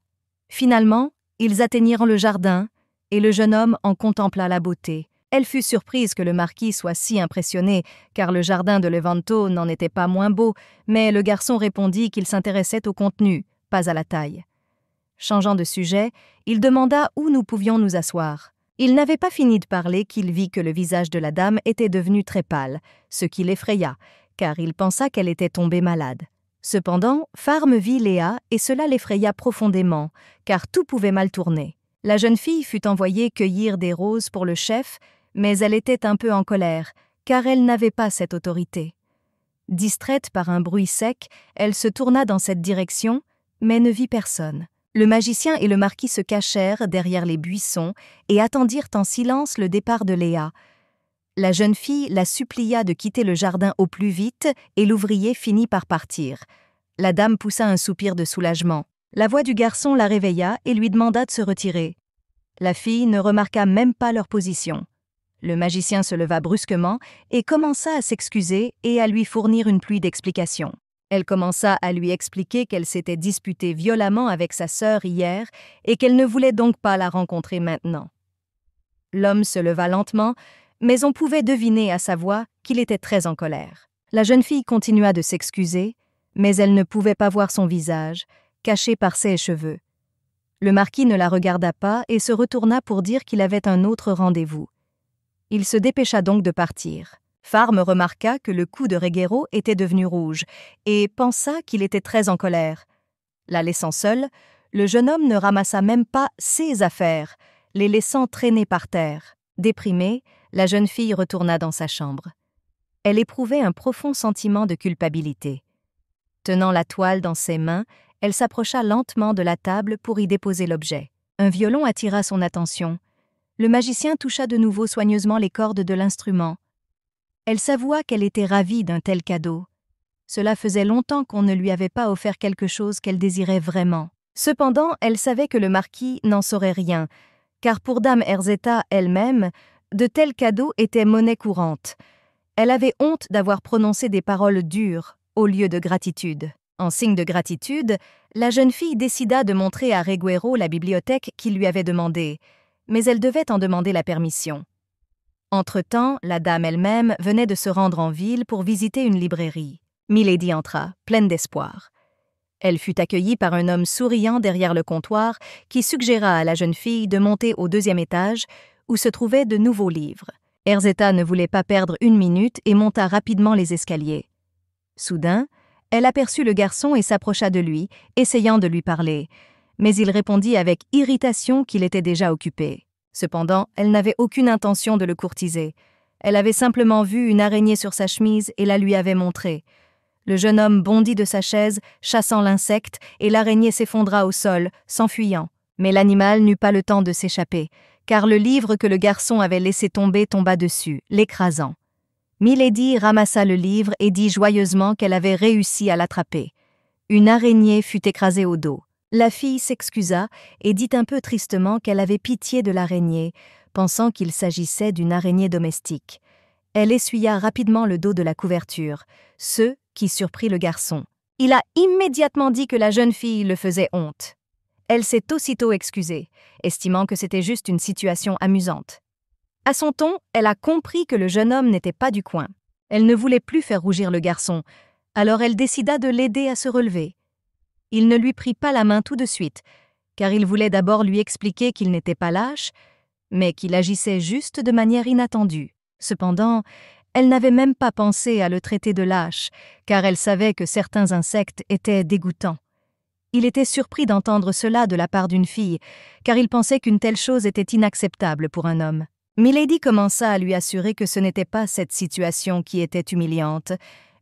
Finalement, ils atteignirent le jardin, et le jeune homme en contempla la beauté. Elle fut surprise que le marquis soit si impressionné, car le jardin de Levanto n'en était pas moins beau, mais le garçon répondit qu'il s'intéressait au contenu, pas à la taille. Changeant de sujet, il demanda où nous pouvions nous asseoir. Il n'avait pas fini de parler qu'il vit que le visage de la dame était devenu très pâle, ce qui l'effraya, car il pensa qu'elle était tombée malade. Cependant, Farm vit Léa et cela l'effraya profondément, car tout pouvait mal tourner. La jeune fille fut envoyée cueillir des roses pour le chef, mais elle était un peu en colère, car elle n'avait pas cette autorité. Distraite par un bruit sec, elle se tourna dans cette direction, mais ne vit personne. Le magicien et le marquis se cachèrent derrière les buissons et attendirent en silence le départ de Léa. La jeune fille la supplia de quitter le jardin au plus vite et l'ouvrier finit par partir. La dame poussa un soupir de soulagement. La voix du garçon la réveilla et lui demanda de se retirer. La fille ne remarqua même pas leur position. Le magicien se leva brusquement et commença à s'excuser et à lui fournir une pluie d'explications. Elle commença à lui expliquer qu'elle s'était disputée violemment avec sa sœur hier et qu'elle ne voulait donc pas la rencontrer maintenant. L'homme se leva lentement, mais on pouvait deviner à sa voix qu'il était très en colère. La jeune fille continua de s'excuser, mais elle ne pouvait pas voir son visage, caché par ses cheveux. Le marquis ne la regarda pas et se retourna pour dire qu'il avait un autre rendez-vous. Il se dépêcha donc de partir. Farm remarqua que le cou de Ruggiero était devenu rouge et pensa qu'il était très en colère. La laissant seule, le jeune homme ne ramassa même pas ses affaires, les laissant traîner par terre. Déprimée, la jeune fille retourna dans sa chambre. Elle éprouvait un profond sentiment de culpabilité. Tenant la toile dans ses mains, elle s'approcha lentement de la table pour y déposer l'objet. Un violon attira son attention. Le magicien toucha de nouveau soigneusement les cordes de l'instrument. Elle s'avoua qu'elle était ravie d'un tel cadeau. Cela faisait longtemps qu'on ne lui avait pas offert quelque chose qu'elle désirait vraiment. Cependant, elle savait que le marquis n'en saurait rien, car pour Dame Erzetta elle-même, de tels cadeaux étaient monnaie courante. Elle avait honte d'avoir prononcé des paroles dures au lieu de gratitude. En signe de gratitude, la jeune fille décida de montrer à Ruggiero la bibliothèque qu'il lui avait demandée, mais elle devait en demander la permission. Entre-temps, la dame elle-même venait de se rendre en ville pour visiter une librairie. Milady entra, pleine d'espoir. Elle fut accueillie par un homme souriant derrière le comptoir qui suggéra à la jeune fille de monter au 2e étage où se trouvaient de nouveaux livres. Erzetta ne voulait pas perdre une minute et monta rapidement les escaliers. Soudain, elle aperçut le garçon et s'approcha de lui, essayant de lui parler, mais il répondit avec irritation qu'il était déjà occupé. Cependant, elle n'avait aucune intention de le courtiser. Elle avait simplement vu une araignée sur sa chemise et la lui avait montrée. Le jeune homme bondit de sa chaise, chassant l'insecte, et l'araignée s'effondra au sol, s'enfuyant. Mais l'animal n'eut pas le temps de s'échapper, car le livre que le garçon avait laissé tomber tomba dessus, l'écrasant. Milady ramassa le livre et dit joyeusement qu'elle avait réussi à l'attraper. Une araignée fut écrasée au dos. La fille s'excusa et dit un peu tristement qu'elle avait pitié de l'araignée, pensant qu'il s'agissait d'une araignée domestique. Elle essuya rapidement le dos de la couverture, ce qui surprit le garçon. Il a immédiatement dit que la jeune fille le faisait honte. Elle s'est aussitôt excusée, estimant que c'était juste une situation amusante. À son ton, elle a compris que le jeune homme n'était pas du coin. Elle ne voulait plus faire rougir le garçon, alors elle décida de l'aider à se relever. Il ne lui prit pas la main tout de suite, car il voulait d'abord lui expliquer qu'il n'était pas lâche, mais qu'il agissait juste de manière inattendue. Cependant, elle n'avait même pas pensé à le traiter de lâche, car elle savait que certains insectes étaient dégoûtants. Il était surpris d'entendre cela de la part d'une fille, car il pensait qu'une telle chose était inacceptable pour un homme. Milady commença à lui assurer que ce n'était pas cette situation qui était humiliante,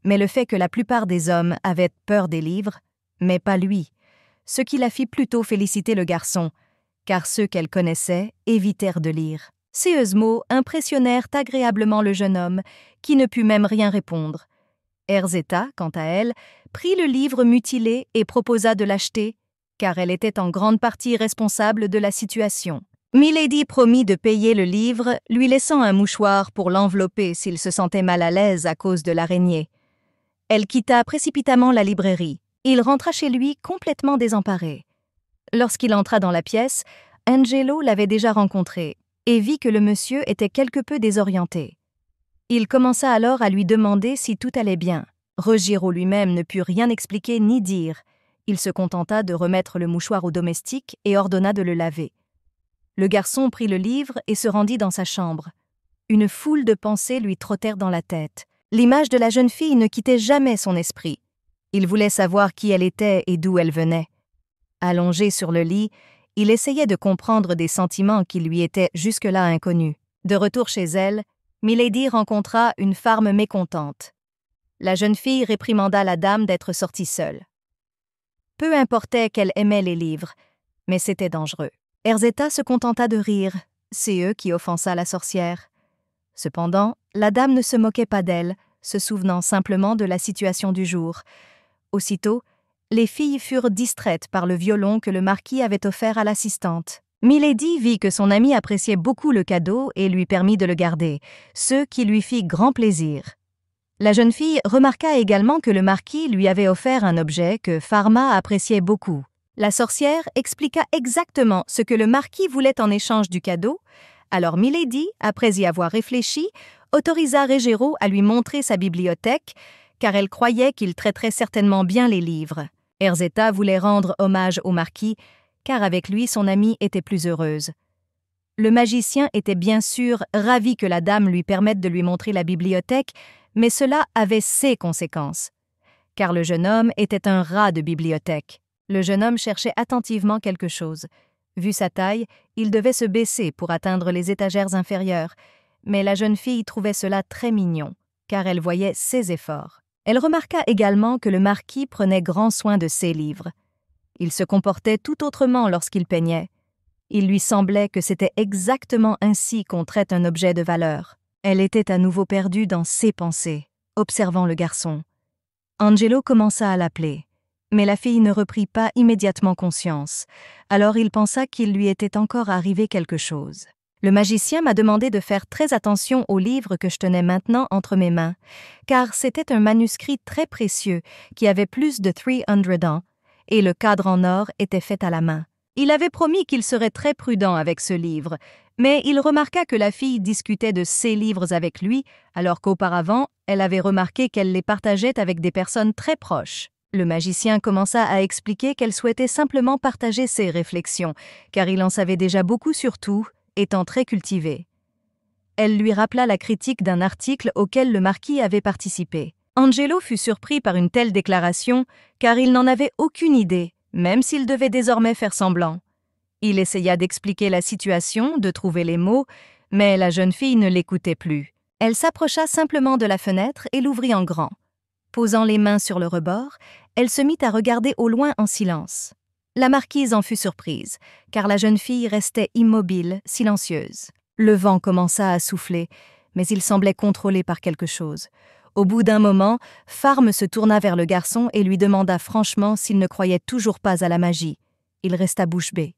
mais le fait que la plupart des hommes avaient peur des livres, mais pas lui, ce qui la fit plutôt féliciter le garçon, car ceux qu'elle connaissait évitèrent de lire. Ces mots impressionnèrent agréablement le jeune homme, qui ne put même rien répondre. Erzetta, quant à elle, prit le livre mutilé et proposa de l'acheter, car elle était en grande partie responsable de la situation. Milady promit de payer le livre, lui laissant un mouchoir pour l'envelopper s'il se sentait mal à l'aise à cause de l'araignée. Elle quitta précipitamment la librairie. Il rentra chez lui complètement désemparé. Lorsqu'il entra dans la pièce, Angelo l'avait déjà rencontré et vit que le monsieur était quelque peu désorienté. Il commença alors à lui demander si tout allait bien. Ruggiero lui-même ne put rien expliquer ni dire. Il se contenta de remettre le mouchoir au domestique et ordonna de le laver. Le garçon prit le livre et se rendit dans sa chambre. Une foule de pensées lui trottèrent dans la tête. L'image de la jeune fille ne quittait jamais son esprit. Il voulait savoir qui elle était et d'où elle venait. Allongé sur le lit, il essayait de comprendre des sentiments qui lui étaient jusque-là inconnus. De retour chez elle, Milady rencontra une femme mécontente. La jeune fille réprimanda la dame d'être sortie seule. Peu importait qu'elle aimait les livres, mais c'était dangereux. Erzetta se contenta de rire, c'est eux qui offensa la sorcière. Cependant, la dame ne se moquait pas d'elle, se souvenant simplement de la situation du jour. Aussitôt, les filles furent distraites par le violon que le marquis avait offert à l'assistante. Milady vit que son amie appréciait beaucoup le cadeau et lui permit de le garder, ce qui lui fit grand plaisir. La jeune fille remarqua également que le marquis lui avait offert un objet que Pharma appréciait beaucoup. La sorcière expliqua exactement ce que le marquis voulait en échange du cadeau, alors Milady, après y avoir réfléchi, autorisa Ruggiero à lui montrer sa bibliothèque, car elle croyait qu'il traiterait certainement bien les livres. Erzetta voulait rendre hommage au marquis, car avec lui son amie était plus heureuse. Le magicien était bien sûr ravi que la dame lui permette de lui montrer la bibliothèque, mais cela avait ses conséquences. Car le jeune homme était un rat de bibliothèque. Le jeune homme cherchait attentivement quelque chose. Vu sa taille, il devait se baisser pour atteindre les étagères inférieures, mais la jeune fille trouvait cela très mignon, car elle voyait ses efforts. Elle remarqua également que le marquis prenait grand soin de ses livres. Il se comportait tout autrement lorsqu'il peignait. Il lui semblait que c'était exactement ainsi qu'on traite un objet de valeur. Elle était à nouveau perdue dans ses pensées, observant le garçon. Angelo commença à l'appeler, mais la fille ne reprit pas immédiatement conscience, alors il pensa qu'il lui était encore arrivé quelque chose. Le magicien m'a demandé de faire très attention au livre que je tenais maintenant entre mes mains, car c'était un manuscrit très précieux qui avait plus de 300 ans, et le cadre en or était fait à la main. Il avait promis qu'il serait très prudent avec ce livre, mais il remarqua que la fille discutait de ses livres avec lui, alors qu'auparavant, elle avait remarqué qu'elle les partageait avec des personnes très proches. Le magicien commença à expliquer qu'elle souhaitait simplement partager ses réflexions, car il en savait déjà beaucoup sur tout, étant très cultivé. Elle lui rappela la critique d'un article auquel le marquis avait participé. Angelo fut surpris par une telle déclaration, car il n'en avait aucune idée, même s'il devait désormais faire semblant. Il essaya d'expliquer la situation, de trouver les mots, mais la jeune fille ne l'écoutait plus. Elle s'approcha simplement de la fenêtre et l'ouvrit en grand. Posant les mains sur le rebord, elle se mit à regarder au loin en silence. La marquise en fut surprise, car la jeune fille restait immobile, silencieuse. Le vent commença à souffler, mais il semblait contrôlé par quelque chose. Au bout d'un moment, Farme se tourna vers le garçon et lui demanda franchement s'il ne croyait toujours pas à la magie. Il resta bouche bée.